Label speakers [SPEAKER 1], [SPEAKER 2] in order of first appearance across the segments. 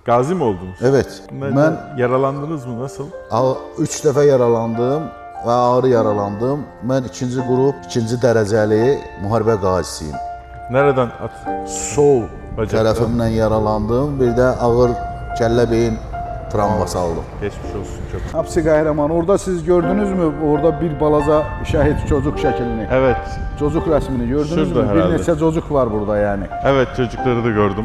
[SPEAKER 1] Gazi mi oldunuz?
[SPEAKER 2] Evet.
[SPEAKER 1] Ben yaralandınız mı? Nasıl?
[SPEAKER 2] 3 dəfə yaralandım və ağır yaralandım. Mən 2-ci qrup, 2-ci dərəcəli müharibə qazisiyim.
[SPEAKER 1] Nereden at?
[SPEAKER 2] Sol
[SPEAKER 1] Bacakta.
[SPEAKER 2] tərəfimdən yaralandım. Bir də ağır kəllə beyin travması aldım.
[SPEAKER 1] Geçmiş olsun çok.
[SPEAKER 3] Hapsi qəhrəman. Orada siz gördünüz mü? Orada bir balaca şəhid çocuk şəklini.
[SPEAKER 1] Evet.
[SPEAKER 3] Çocuk resmini gördünüz
[SPEAKER 1] Şurada
[SPEAKER 3] mü?
[SPEAKER 1] herhalde.
[SPEAKER 3] Bir neçə çocuk var burada yani.
[SPEAKER 1] Evet, çocukları da gördüm.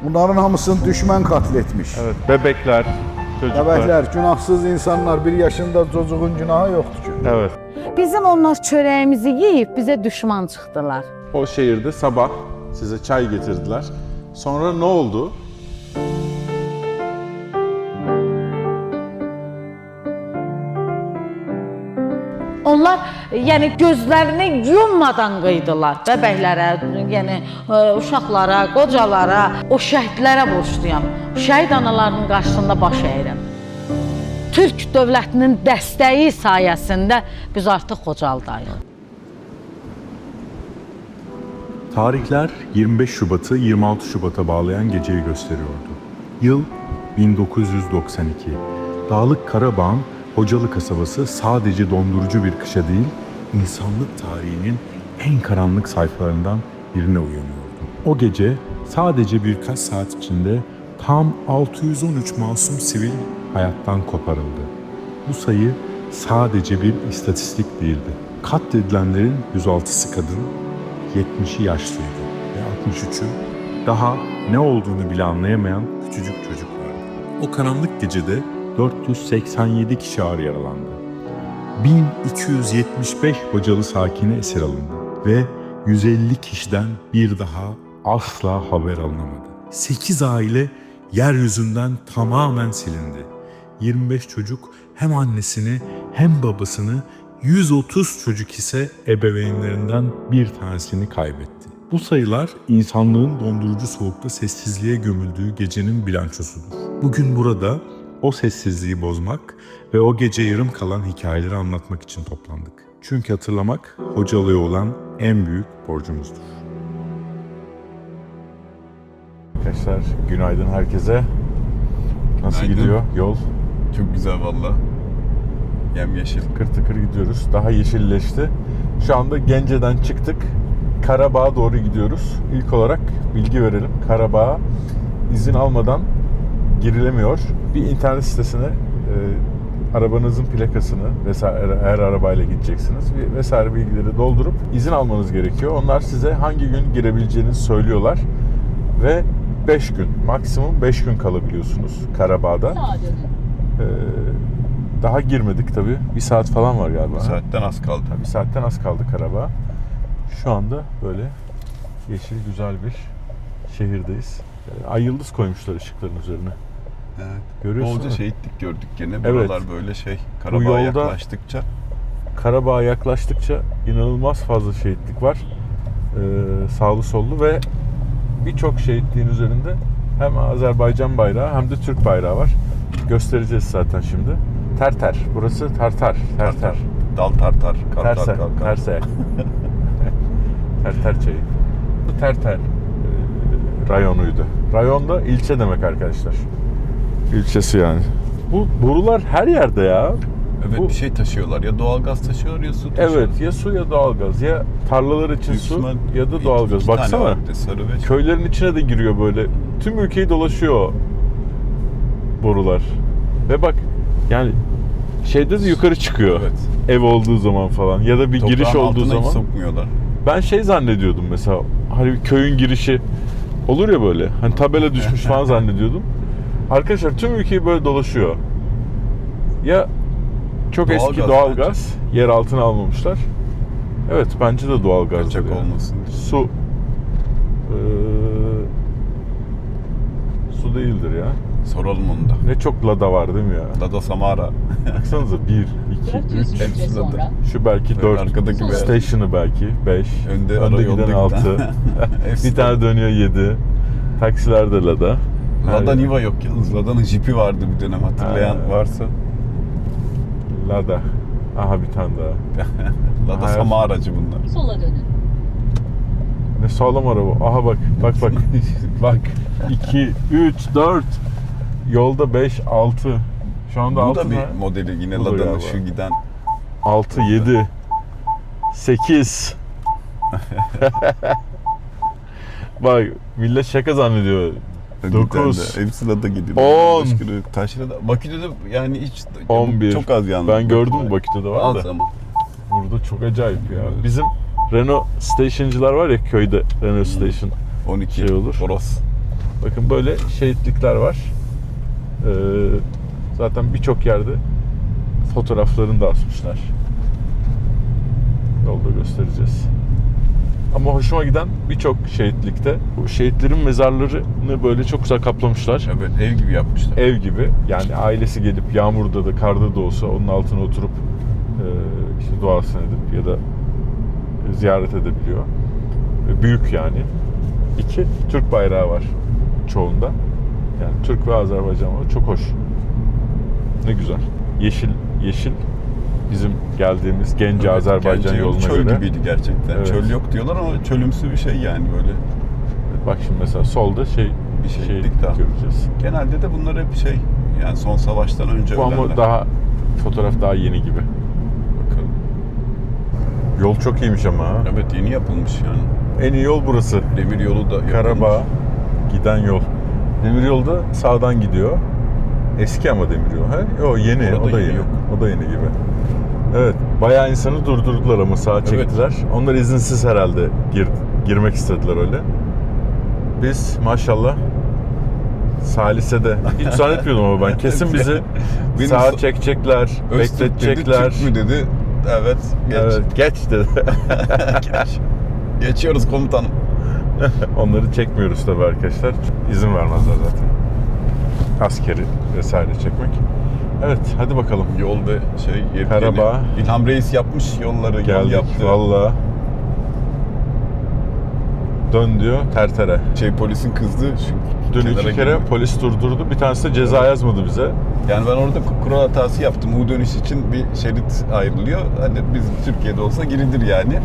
[SPEAKER 3] Bunların hamısını düşman katletmiş.
[SPEAKER 1] Evet, bebekler, çocuklar.
[SPEAKER 3] Bebekler, günahsız insanlar. 1 yaşında çocuğun günahı yoktu ki.
[SPEAKER 1] Evet.
[SPEAKER 4] Bizim onlar çörəyimizi yeyib bizə düşman çıxdılar.
[SPEAKER 1] O şehirde sabah size çay getirdiler. Sonra ne oldu?
[SPEAKER 4] Onlar yəni gözlərini yummadan qıydılar bəbəklərə, yəni uşaqlara, qocalara, o şəhidlərə borcluyam. Şəhid analarının qarşısında baş əyirəm. Türk dövlətinin dəstəyi sayəsində biz artıq Xocaldayıq.
[SPEAKER 5] Tarihler 25 Şubat'ı 26 Şubat'a bağlayan geceyi gösteriyordu. Yıl 1992. Dağlık Karabağ'ın Hocalı kasabası sadece dondurucu bir kışa değil, insanlık tarihinin en karanlık sayfalarından birine uyanıyordu. O gece sadece birkaç saat içinde tam 613 masum sivil hayattan koparıldı. Bu sayı sadece bir istatistik değildi. Katledilenlerin 106'sı kadın, 70'i yaşlıydı ve 63'ü daha ne olduğunu bile anlayamayan küçücük çocuk vardı. O karanlık gecede 487 kişi ağır yaralandı. 1275 Hocalı sakini esir alındı ve 150 kişiden bir daha asla haber alınamadı. 8 aile yeryüzünden tamamen silindi. 25 çocuk hem annesini hem babasını, 130 çocuk ise ebeveynlerinden bir tanesini kaybetti. Bu sayılar insanlığın dondurucu soğukta sessizliğe gömüldüğü gecenin bilançosudur. Bugün burada o sessizliği bozmak ve o gece yarım kalan hikayeleri anlatmak için toplandık. Çünkü hatırlamak Hocalı'ya olan en büyük borcumuzdur.
[SPEAKER 1] Arkadaşlar günaydın herkese. Nasıl
[SPEAKER 6] Günaydın.
[SPEAKER 1] gidiyor yol?
[SPEAKER 6] Çok güzel valla. Yemyeşil.
[SPEAKER 1] Tıkır tıkır gidiyoruz. Daha yeşilleşti. Şu anda Gence'den çıktık. Karabağ'a doğru gidiyoruz. İlk olarak bilgi verelim. Karabağ'a izin almadan girilemiyor. Bir internet sitesine arabanızın plakasını vesaire, eğer arabayla gideceksiniz vesaire bilgileri doldurup izin almanız gerekiyor. Onlar size hangi gün girebileceğinizi söylüyorlar ve 5 gün, maksimum 5 gün kalabiliyorsunuz Karabağ'da. Daha girmedik tabii. 1 saat falan var galiba.
[SPEAKER 6] Bir saatten az kaldı.
[SPEAKER 1] Bir saatten az kaldı Karabağ. Şu anda böyle yeşil güzel bir şehirdeyiz. Ay yıldız koymuşlar ışıkların üzerine.
[SPEAKER 6] Evet.
[SPEAKER 1] Görüyorsun
[SPEAKER 6] Bolca
[SPEAKER 1] değil mi?
[SPEAKER 6] şehitlik gördük gene.
[SPEAKER 1] Evet.
[SPEAKER 6] Buralar böyle Karabağ'a
[SPEAKER 1] yolda-
[SPEAKER 6] yaklaştıkça.
[SPEAKER 1] Karabağ'a yaklaştıkça inanılmaz fazla şehitlik var. Sağlı sollu ve birçok şehitliğin üzerinde hem Azerbaycan bayrağı hem de Türk bayrağı var. Göstereceğiz zaten şimdi. Terter. Burası Tartar. Terter.
[SPEAKER 6] Dal tartar. Kartal
[SPEAKER 1] Terse.
[SPEAKER 6] kalkar.
[SPEAKER 1] Terse. Terter çayı. Bu Terter rayonuydu. Rayon da ilçe demek arkadaşlar. İlçesi yani. Bu borular her yerde ya.
[SPEAKER 6] Evet
[SPEAKER 1] Bu-
[SPEAKER 6] bir şey taşıyorlar. Ya doğalgaz taşıyorlar ya su taşıyorlar.
[SPEAKER 1] Evet, ya su ya doğalgaz, ya tarlalar için
[SPEAKER 6] Büyük
[SPEAKER 1] su
[SPEAKER 6] ihtimal
[SPEAKER 1] ya da
[SPEAKER 6] iki
[SPEAKER 1] doğalgaz.
[SPEAKER 6] tane
[SPEAKER 1] Baksana,
[SPEAKER 6] var bir de, sarı ve
[SPEAKER 1] köylerin içine de giriyor böyle. Tüm ülkeyi dolaşıyor o borular. Ve bak, yani şeyde de yukarı çıkıyor.
[SPEAKER 6] Evet.
[SPEAKER 1] Ev olduğu zaman falan ya da bir
[SPEAKER 6] toprağın
[SPEAKER 1] giriş olduğu
[SPEAKER 6] altına hiç
[SPEAKER 1] zaman.
[SPEAKER 6] sokmuyorlar.
[SPEAKER 1] Ben şey zannediyordum mesela, hani bir köyün girişi olur ya böyle, hani tabela düşmüş falan zannediyordum. Arkadaşlar tüm ülkeyi böyle dolaşıyor. Ya çok
[SPEAKER 6] Doğalgaz
[SPEAKER 1] eski doğalgaz, yer altına almamışlar. Evet, bence de doğalgaz.
[SPEAKER 6] Kaçak olmasın.
[SPEAKER 1] Su su değildir ya.
[SPEAKER 6] Soralım onu da.
[SPEAKER 1] Ne çok lada var değil mi ya?
[SPEAKER 6] Lada Samara.
[SPEAKER 1] Baksanıza 1, 2, 3.
[SPEAKER 6] Hepsi Lada.
[SPEAKER 1] Şu belki 4.
[SPEAKER 6] Arkadaki beyaz.
[SPEAKER 1] Station'ı belki 5.
[SPEAKER 6] Önde
[SPEAKER 1] Önde
[SPEAKER 6] yolda
[SPEAKER 1] giden
[SPEAKER 6] giden.
[SPEAKER 1] 6.
[SPEAKER 6] Hepsi
[SPEAKER 1] Bir tane dönüyor 7. Taksiler de Lada.
[SPEAKER 6] Lada
[SPEAKER 1] Her-
[SPEAKER 6] Niva yok yalnız. Lada'nın jipi vardı bir dönem, hatırlayan
[SPEAKER 1] Ha.
[SPEAKER 6] varsa.
[SPEAKER 1] Lada. Aha bir tane daha.
[SPEAKER 6] Lada
[SPEAKER 1] Hayır.
[SPEAKER 6] Sama aracı bunlar.
[SPEAKER 7] Sola dönün.
[SPEAKER 1] Ne sağlam araba. Aha bak. Bak. 2, 3, 4. yolda 5, 6. Şu anda
[SPEAKER 6] Bu
[SPEAKER 1] 6
[SPEAKER 6] da
[SPEAKER 1] mı?
[SPEAKER 6] bir modeli yine
[SPEAKER 1] Bu da
[SPEAKER 6] Lada'nın
[SPEAKER 1] galiba.
[SPEAKER 6] şu giden.
[SPEAKER 1] 6, 7, 8. Bak millet şaka zannediyor.
[SPEAKER 6] Bir
[SPEAKER 1] 9.
[SPEAKER 6] tane de. Hepsi Lada gidiyor.
[SPEAKER 1] 10.
[SPEAKER 6] Başka da- Taşra'da, Bakü'de de yani hiç
[SPEAKER 1] 11.
[SPEAKER 6] çok az yani.
[SPEAKER 1] Ben gördüm Bakü'de de var
[SPEAKER 6] Az
[SPEAKER 1] da.
[SPEAKER 6] ama.
[SPEAKER 1] Burada çok acayip ya. Bizim Renault station'cılar var ya köyde, Renault Station.
[SPEAKER 6] 12
[SPEAKER 1] Şey olur.
[SPEAKER 6] Toros.
[SPEAKER 1] Bakın böyle şehitlikler var. Zaten birçok yerde fotoğraflarını da asmışlar. Yolda göstereceğiz. Ama hoşuma giden birçok şehitlikte bu şehitlerin mezarlarını böyle çok güzel kaplamışlar.
[SPEAKER 6] Evet, ev gibi yapmışlar.
[SPEAKER 1] Ev gibi. Yani ailesi gelip yağmurda da karda da olsa onun altına oturup işte duasını edip ya da ziyaret edebiliyor. Büyük yani. 2 Türk bayrağı var çoğunda. Yani Türk ve Azerbaycan var. Çok hoş. Ne güzel. Yeşil yeşil bizim geldiğimiz Gence
[SPEAKER 6] Evet,
[SPEAKER 1] Azerbaycan
[SPEAKER 6] Gence
[SPEAKER 1] yoluna
[SPEAKER 6] çöl
[SPEAKER 1] göre.
[SPEAKER 6] gibiydi gerçekten.
[SPEAKER 1] Evet.
[SPEAKER 6] Çöl yok diyorlar ama çölümsü bir şey yani böyle.
[SPEAKER 1] Bak şimdi mesela solda
[SPEAKER 6] Bir şehitlik daha.
[SPEAKER 1] göreceğiz.
[SPEAKER 6] Genelde de bunlar hep şey yani son savaştan önce
[SPEAKER 1] Bu ama
[SPEAKER 6] ölenler.
[SPEAKER 1] daha fotoğraf daha yeni gibi.
[SPEAKER 6] Bakalım.
[SPEAKER 1] Yol çok iyiymiş ama ha.
[SPEAKER 6] Evet, yeni yapılmış yani.
[SPEAKER 1] En iyi yol burası.
[SPEAKER 6] Demir yolu da yapılmış.
[SPEAKER 1] Karabağ giden yol. Demiryolda sağdan gidiyor. Eski ama demiryol. He? O yeni,
[SPEAKER 6] Orada
[SPEAKER 1] o da
[SPEAKER 6] yeni
[SPEAKER 1] yeni.
[SPEAKER 6] yok.
[SPEAKER 1] O da yeni gibi. Evet, bayağı insanı durdurdular ama sağa çektiler. Onlar izinsiz herhalde girmek istediler öyle. Biz maşallah Salise'de hiç zannetmiyordum ama ben kesin bizi
[SPEAKER 6] Benim
[SPEAKER 1] sağa
[SPEAKER 6] so-
[SPEAKER 1] çekecekler,
[SPEAKER 6] Öztürk dedi,
[SPEAKER 1] bekletecekler.
[SPEAKER 6] Türk mü dedi. Evet, geç.
[SPEAKER 1] Evet, geç dedi.
[SPEAKER 6] Geç. Geçiyoruz komutanım.
[SPEAKER 1] Onları çekmiyoruz tabii arkadaşlar. İzin vermezler zaten. Askeri vesaire çekmek. Evet, hadi bakalım.
[SPEAKER 6] Yol ve yepyeni.
[SPEAKER 1] Karabağ.
[SPEAKER 6] İlham Reis yapmış yolları, yol
[SPEAKER 1] Geldik
[SPEAKER 6] yaptı.
[SPEAKER 1] valla. Dön diyor tertere.
[SPEAKER 6] Polisin kızdı.
[SPEAKER 1] Dün
[SPEAKER 6] kenara
[SPEAKER 1] 2 kere
[SPEAKER 6] girmek.
[SPEAKER 1] polis durdurdu. Bir tanesi de ceza yazmadı bize.
[SPEAKER 6] Yani ben orada kural hatası yaptım. U dönüş için bir şerit ayrılıyor. Hani biz Türkiye'de olsa girilir yani.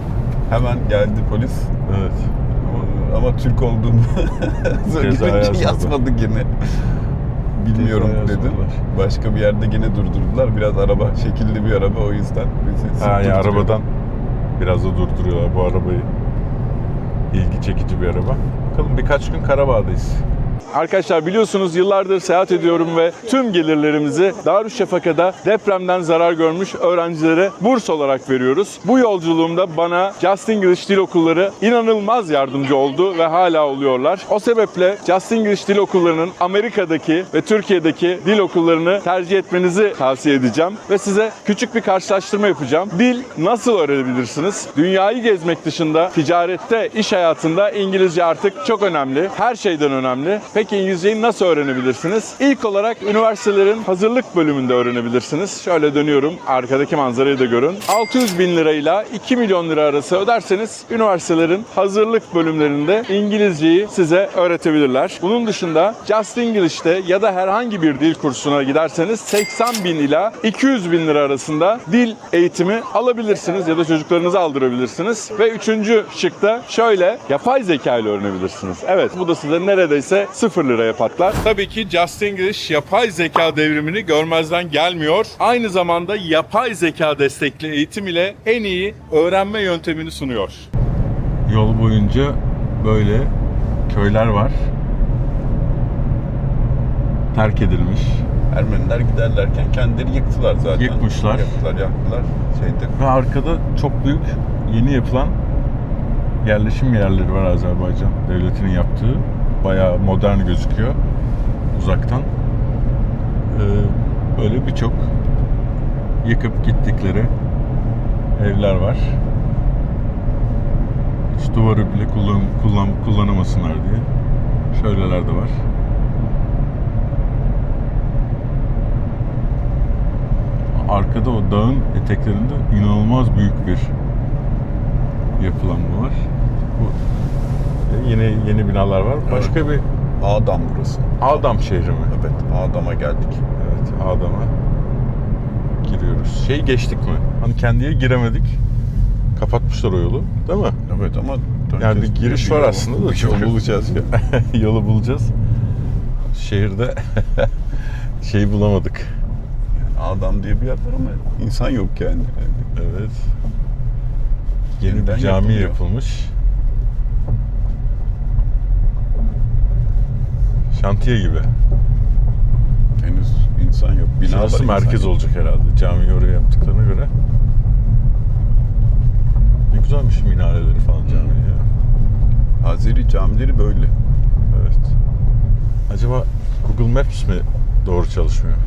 [SPEAKER 6] Hemen geldi polis.
[SPEAKER 1] Evet.
[SPEAKER 6] Ama Türk olduğumu
[SPEAKER 1] Ceza
[SPEAKER 6] söyleyince
[SPEAKER 1] yazmadı.
[SPEAKER 6] yazmadı yine. Bilmiyorum
[SPEAKER 1] Ceza
[SPEAKER 6] dedim.
[SPEAKER 1] yazmadılar.
[SPEAKER 6] Başka bir yerde yine durdurdular. Biraz araba, şekilli bir araba o yüzden bizi
[SPEAKER 1] Ha, ya
[SPEAKER 6] sıktırtıyor.
[SPEAKER 1] arabadan biraz da durduruyorlar bu arabayı. İlgi çekici bir araba. Bakalım birkaç gün Karabağ'dayız. Arkadaşlar biliyorsunuz yıllardır seyahat ediyorum ve tüm gelirlerimizi Darüşşafaka'da depremden zarar görmüş öğrencilere burs olarak veriyoruz. Bu yolculuğumda bana Just English Dil Okulları inanılmaz yardımcı oldu ve hala oluyorlar. O sebeple Just English Dil Okulları'nın Amerika'daki ve Türkiye'deki dil okullarını tercih etmenizi tavsiye edeceğim ve size küçük bir karşılaştırma yapacağım. Dil nasıl öğrenebilirsiniz? Dünyayı gezmek dışında ticarette, iş hayatında İngilizce artık çok önemli. Her şeyden önemli. Peki İngilizceyi nasıl öğrenebilirsiniz? İlk olarak üniversitelerin hazırlık bölümünde öğrenebilirsiniz. Şöyle dönüyorum, arkadaki manzarayı da görün. 600 bin lirayla 2 milyon lira arası öderseniz üniversitelerin hazırlık bölümlerinde İngilizceyi size öğretebilirler. Bunun dışında Just English'te ya da herhangi bir dil kursuna giderseniz 80 bin ila 200 bin lira arasında dil eğitimi alabilirsiniz ya da çocuklarınızı aldırabilirsiniz. Ve üçüncü şıkta şöyle yapay zeka ile öğrenebilirsiniz. Evet, bu da size neredeyse 0 liraya patlar. Tabii ki Just English yapay zeka devrimini görmezden gelmiyor. Aynı zamanda yapay zeka destekli eğitim ile en iyi öğrenme yöntemini sunuyor. Yol boyunca böyle köyler var. Terk edilmiş.
[SPEAKER 6] Ermeniler giderlerken kendileri yıktılar zaten.
[SPEAKER 1] Yıkmışlar.
[SPEAKER 6] Yaktılar.
[SPEAKER 1] Ve arkada çok büyük yeni yapılan yerleşim yerleri var Azerbaycan devletinin yaptığı. Bayağı modern gözüküyor uzaktan. Böyle birçok yıkıp gittikleri evler var. Hiç duvarı bile kullanamasınlar diye. Şöyleler de var. Arkada o dağın eteklerinde inanılmaz büyük bir yapılanma var. Bu yeni binalar var. Başka bir
[SPEAKER 6] Ağdam burası.
[SPEAKER 1] Ağdam şehri mi?
[SPEAKER 6] Evet, Ağdam'a geldik.
[SPEAKER 1] Evet, Ağdam'a giriyoruz. Geçtik mi? Hani kendiye giremedik. Kapatmışlar o yolu, değil mi?
[SPEAKER 6] Evet ama
[SPEAKER 1] Yani bir giriş var aslında da.
[SPEAKER 6] Bir yol bulacağız ya.
[SPEAKER 1] Yolu bulacağız. şehirde şey bulamadık.
[SPEAKER 6] Adam diye bir yer var ama insan yok yani.
[SPEAKER 1] Evet. Yeni
[SPEAKER 6] Yeniden
[SPEAKER 1] bir cami
[SPEAKER 6] yapılıyor.
[SPEAKER 1] yapılmış. Şantiye gibi.
[SPEAKER 6] Henüz insan yok. Binalar
[SPEAKER 1] Şurası
[SPEAKER 6] insan
[SPEAKER 1] merkez
[SPEAKER 6] yok.
[SPEAKER 1] olacak herhalde. Camiyi oraya yaptıklarına göre. Ne güzelmiş minareleri falan caminin ya.
[SPEAKER 6] Azeri camileri böyle.
[SPEAKER 1] Evet. Acaba Google Maps mi doğru çalışmıyor?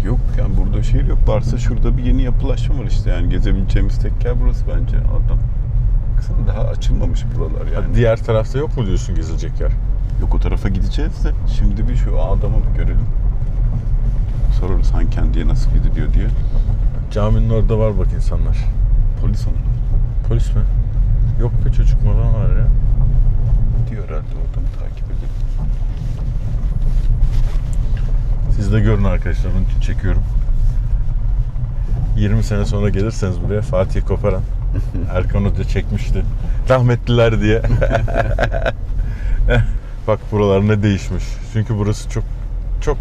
[SPEAKER 6] Yok yani burada şehir yok. Varsa şurada bir yeni yapılaşma var işte. Yani gezebileceğimiz tek yer burası bence. Adam. Baksana daha açılmamış buralar yani.
[SPEAKER 1] Diğer tarafta yok mu diyorsun gezilecek yer?
[SPEAKER 6] Yok o tarafa gideceğiz de şimdi bir şu adamı bir görelim. Sorarız Hankendi'ye nasıl gidiliyor diye.
[SPEAKER 1] Caminin orada var bak insanlar.
[SPEAKER 6] Polis onlar.
[SPEAKER 1] Polis mi? Yok be, çocuk falan var ya.
[SPEAKER 6] Diyor herhalde o adamı takip edelim.
[SPEAKER 1] Siz de görün arkadaşlar, onun için çekiyorum. 20 sene sonra gelirseniz buraya, Fatih Koparan Erkan Hoca çekmişti. Rahmetliler diye. Bak buralar ne değişmiş. Çünkü burası çok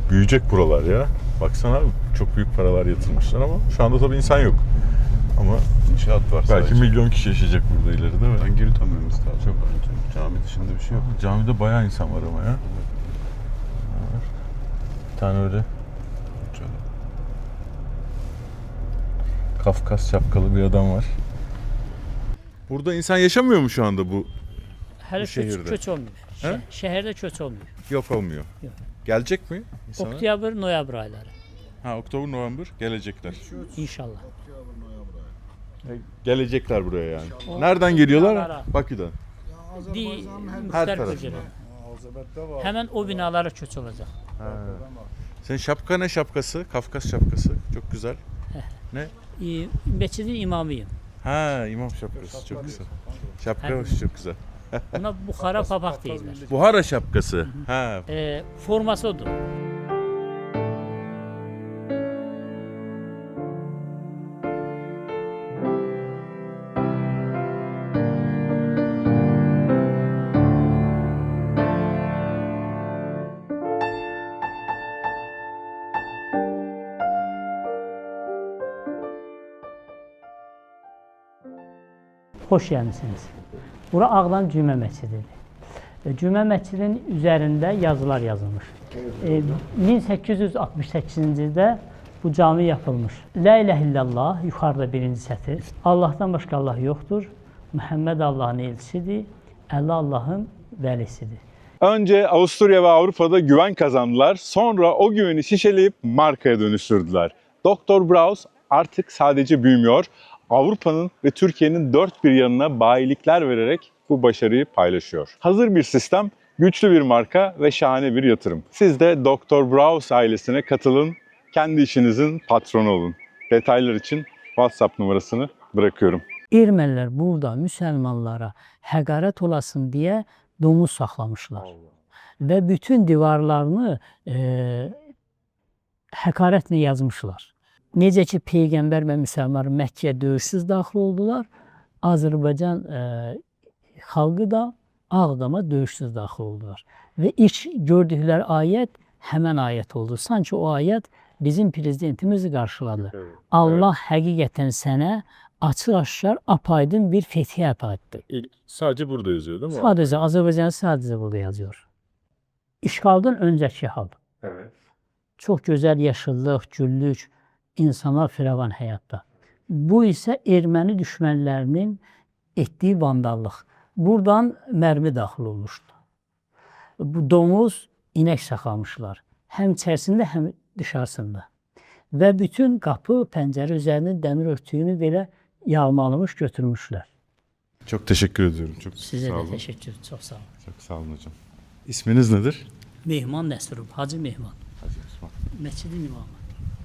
[SPEAKER 1] büyüyecek buralar ya. Baksana abi, çok büyük paralar yatırmışlar ama şu anda tabii insan yok. Ama
[SPEAKER 6] İnşaat var
[SPEAKER 1] belki
[SPEAKER 6] sadece.
[SPEAKER 1] milyon kişi yaşayacak burada ileride, değil mi?
[SPEAKER 6] Ben geri dönmemiz lazım. Çok bence. Cami dışında bir şey yok.
[SPEAKER 1] Camide bayağı insan var ama ya. Bir tane öyle Kafkas şapkalı bir adam var. Burada insan yaşamıyor mu şu anda bu?
[SPEAKER 7] Hələ
[SPEAKER 1] şehirde.
[SPEAKER 7] köç olmuyor.
[SPEAKER 1] Hə?
[SPEAKER 7] Şəhərdə köç olmuyor.
[SPEAKER 1] Yok, olmuyor.
[SPEAKER 7] Yok.
[SPEAKER 1] Gelecek mi insanlar?
[SPEAKER 7] Oktyabr, noyabr ayları
[SPEAKER 1] Ha, Oktober, November gelecekler.
[SPEAKER 7] inşallah.
[SPEAKER 1] Gelecekler buraya yani.
[SPEAKER 7] O
[SPEAKER 1] Nereden geliyorlar?
[SPEAKER 7] binalara.
[SPEAKER 1] Bakü'den.
[SPEAKER 7] Müxtəlif
[SPEAKER 1] tarafından.
[SPEAKER 7] bölgələr. Həmən o binalara köç olacaq.
[SPEAKER 1] Senin şapka ne şapkası? Kafkas şapkası. Çok güzel.
[SPEAKER 7] Məscidin imamıyım.
[SPEAKER 1] Ha, imam şapkası. Çok güzel. Şapka
[SPEAKER 7] Hə.
[SPEAKER 1] hoş, çok güzel.
[SPEAKER 7] Buna Buxara papaq deyirlər.
[SPEAKER 1] Buhara şapkası. Ha.
[SPEAKER 7] Forması odur. Xoş gəlmisiniz. Bura Ağdam Cümə məscididir. Cümə məscidinin üzərində yazılar yazılmış. 1868-ci ildə bu cami yapılmış. La ilahe illallah yuxarıda birinci sətir. Allahdan başqa Allah yoxdur. Muhammed Allah'ın elçisidir. Allah Allah'ın vəlisidir.
[SPEAKER 5] Önce Avusturya ve Avrupa'da güven kazandılar. Sonra o güveni şişeleyip markaya dönüştürdüler. Dr. Braus artık sadece büyümüyor. Avrupa'nın ve Türkiye'nin dört bir yanına bayilikler vererek bu başarıyı paylaşıyor. Hazır bir sistem, güçlü bir marka ve şahane bir yatırım. Siz de Dr. Braus ailesine katılın, kendi işinizin patronu olun. Detaylar için WhatsApp numarasını bırakıyorum.
[SPEAKER 7] Ermənilər burada müsəlmanlara həqarət olasın deyə domuz saxlamışlar. Və bütün divarlarını həqarətlə yazmışlar. Necə ki, Peyğəmbər və müsəlmanlar Məkkəyə döyüşsüz daxil oldular, Azərbaycan xalqı da Ağdama döyüşsüz daxil oldular. Və ilk gördükləri ayət həmən ayət oldu. Sanki o ayət bizim prezidentimizi qarşıladı. Allah həqiqətən sənə açıq-aşkar, apaydın bir fethi əpaydın.
[SPEAKER 1] Sadece burada yazıyor değil mi?
[SPEAKER 7] Sadəcə Azərbaycan sadəcə burada yazıyor. İşğaldan öncəki hal.
[SPEAKER 1] Evet.
[SPEAKER 7] Çox gözəl yaşıllıq, güllük, insanlar firavan həyatda. Bu isə erməni düşmənlərinin etdiyi vandallıq. Buradan mərmi daxil olmuşdu. Bu domuz, inək saxlamışlar. Həm içərisində, həm dışarısında. Və bütün qapı, pəncərə üzərinin dəmir örtüyünü belə yağmalamış götürmüşlər.
[SPEAKER 1] Çok teşekkür ediyorum. Çok
[SPEAKER 7] Sizə
[SPEAKER 1] sağ
[SPEAKER 7] də
[SPEAKER 1] olun.
[SPEAKER 7] təşəkkür, çox sağ olun.
[SPEAKER 1] Çok sağ olun hocam. İsminiz nedir?
[SPEAKER 7] Mehman Nəsrov, Hacı Mehman,
[SPEAKER 1] Hacı Osman.
[SPEAKER 7] məscidin imamı.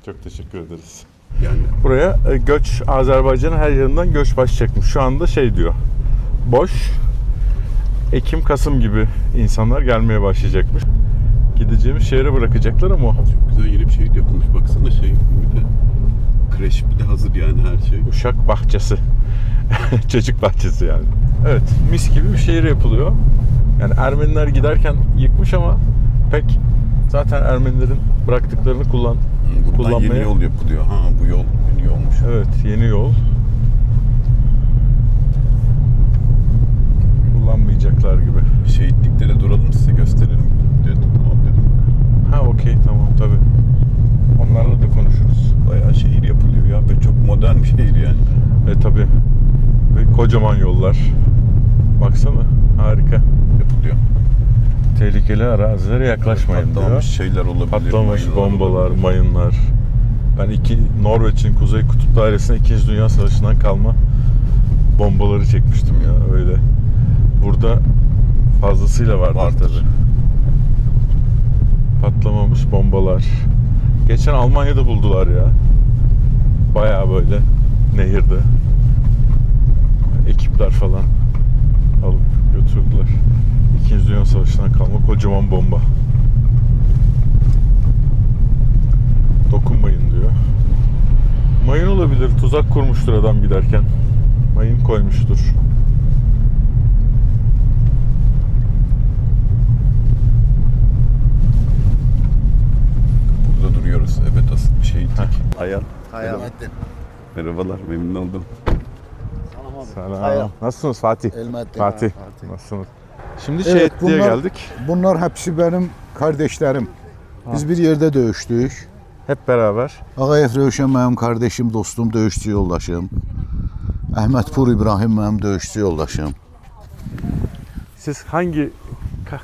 [SPEAKER 1] Çok teşekkür ederiz.
[SPEAKER 6] Yani
[SPEAKER 1] Buraya göç, Azerbaycan'ın her yerinden göç başlayacakmış. Şu anda şey diyor, boş. Ekim, Kasım gibi insanlar gelmeye başlayacakmış. Gideceğimiz şehre bırakacaklar ama
[SPEAKER 6] çok güzel yeni bir şehir yapılmış. Baksana şey bir de kreş bir de hazır yani her şey.
[SPEAKER 1] uşak bahçesi. Çocuk bahçesi yani. Evet, mis gibi bir şehir yapılıyor. Yani Ermeniler giderken yıkmış ama pek Zaten Ermenilerin bıraktıklarını
[SPEAKER 6] Buradan
[SPEAKER 1] kullanmaya...
[SPEAKER 6] yeni yol yapılıyor. Ha, bu yol yeni olmuş.
[SPEAKER 1] Evet, yeni yol. Kullanmayacaklar gibi.
[SPEAKER 6] Şehitlikte de duralım, size gösterelim diyordu. Tamam dedim.
[SPEAKER 1] Ha okey, tamam tabii. Onlarla da konuşuruz.
[SPEAKER 6] Bayağı şehir yapılıyor ya ve çok modern bir şehir yani.
[SPEAKER 1] Tabii. Ve kocaman yollar. Baksana, harika.
[SPEAKER 6] Yapılıyor.
[SPEAKER 1] Tehlikeli arazilere yaklaşmayın
[SPEAKER 6] Patlamış
[SPEAKER 1] diyor.
[SPEAKER 6] şeyler olabilir.
[SPEAKER 1] Patlamış
[SPEAKER 6] mayınlar
[SPEAKER 1] bombalar,
[SPEAKER 6] olabilir.
[SPEAKER 1] mayınlar. Ben Norveç'in Kuzey Kutup Dairesi'ne 2. Dünya Savaşı'ndan kalma bombaları çekmiştim ya öyle. Burada fazlasıyla vardır
[SPEAKER 6] Vardır.
[SPEAKER 1] tabii. Patlamamış bombalar. Geçen Almanya'da buldular ya. Bayağı böyle nehirde. Ekipler falan alıp götürdüler. 2. Dünya Savaşı'ndan kalma kocaman bomba. Dokunmayın diyor. Mayın olabilir. Tuzak kurmuştur adam giderken. Mayın koymuştur.
[SPEAKER 6] Burada duruyoruz. Evet, asıl bir şehitlik. Ayhan.
[SPEAKER 2] Elmettin.
[SPEAKER 6] Merhabalar, memnun oldum.
[SPEAKER 1] Selam. Nasılsınız Fatih?
[SPEAKER 2] Elmettin.
[SPEAKER 1] Fatih. Nasılsınız? Şimdi
[SPEAKER 3] Evet,
[SPEAKER 1] şehitliğe
[SPEAKER 3] bunlar-
[SPEAKER 1] geldik.
[SPEAKER 3] Bunlar hepsi benim kardeşlerim. Biz bir yerde dövüştük.
[SPEAKER 1] Hep beraber.
[SPEAKER 3] Ağayev Rövşən mənim kardeşim, dostum, döyüşçü yoldaşım. Əhməd Pur İbrahim mənim döyüşçü yoldaşım.
[SPEAKER 1] Siz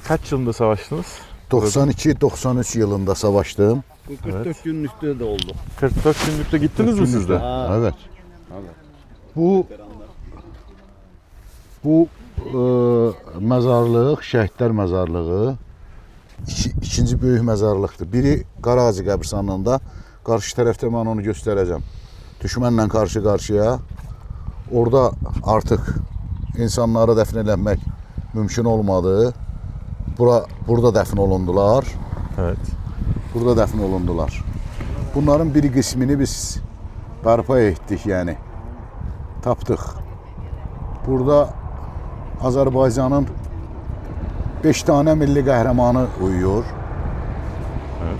[SPEAKER 1] kaç yılında savaştınız?
[SPEAKER 3] 92-93 yılında savaştım.
[SPEAKER 1] 44
[SPEAKER 8] günlükte de oldu.
[SPEAKER 1] 44 günlükte gittiniz mi siz de?
[SPEAKER 3] Evet. Bu məzarlıq, şəhidlər məzarlığı ikinci böyük məzarlıqdır. Biri Qaracı qəbirstanlığında, qarşı tərəfdə mən onu göstərəcəm. Düşmənlə qarşı-qarşıya. Orada artıq insanları dəfn eləmək mümkün olmadı. Burada dəfn olundular.
[SPEAKER 1] Evet.
[SPEAKER 3] Burada dəfn olundular. Bunların bir qismini biz bərpa etdik, yəni tapdıq. Burada Azərbaycanın 5 tane milli qəhrəmanı uyuyor.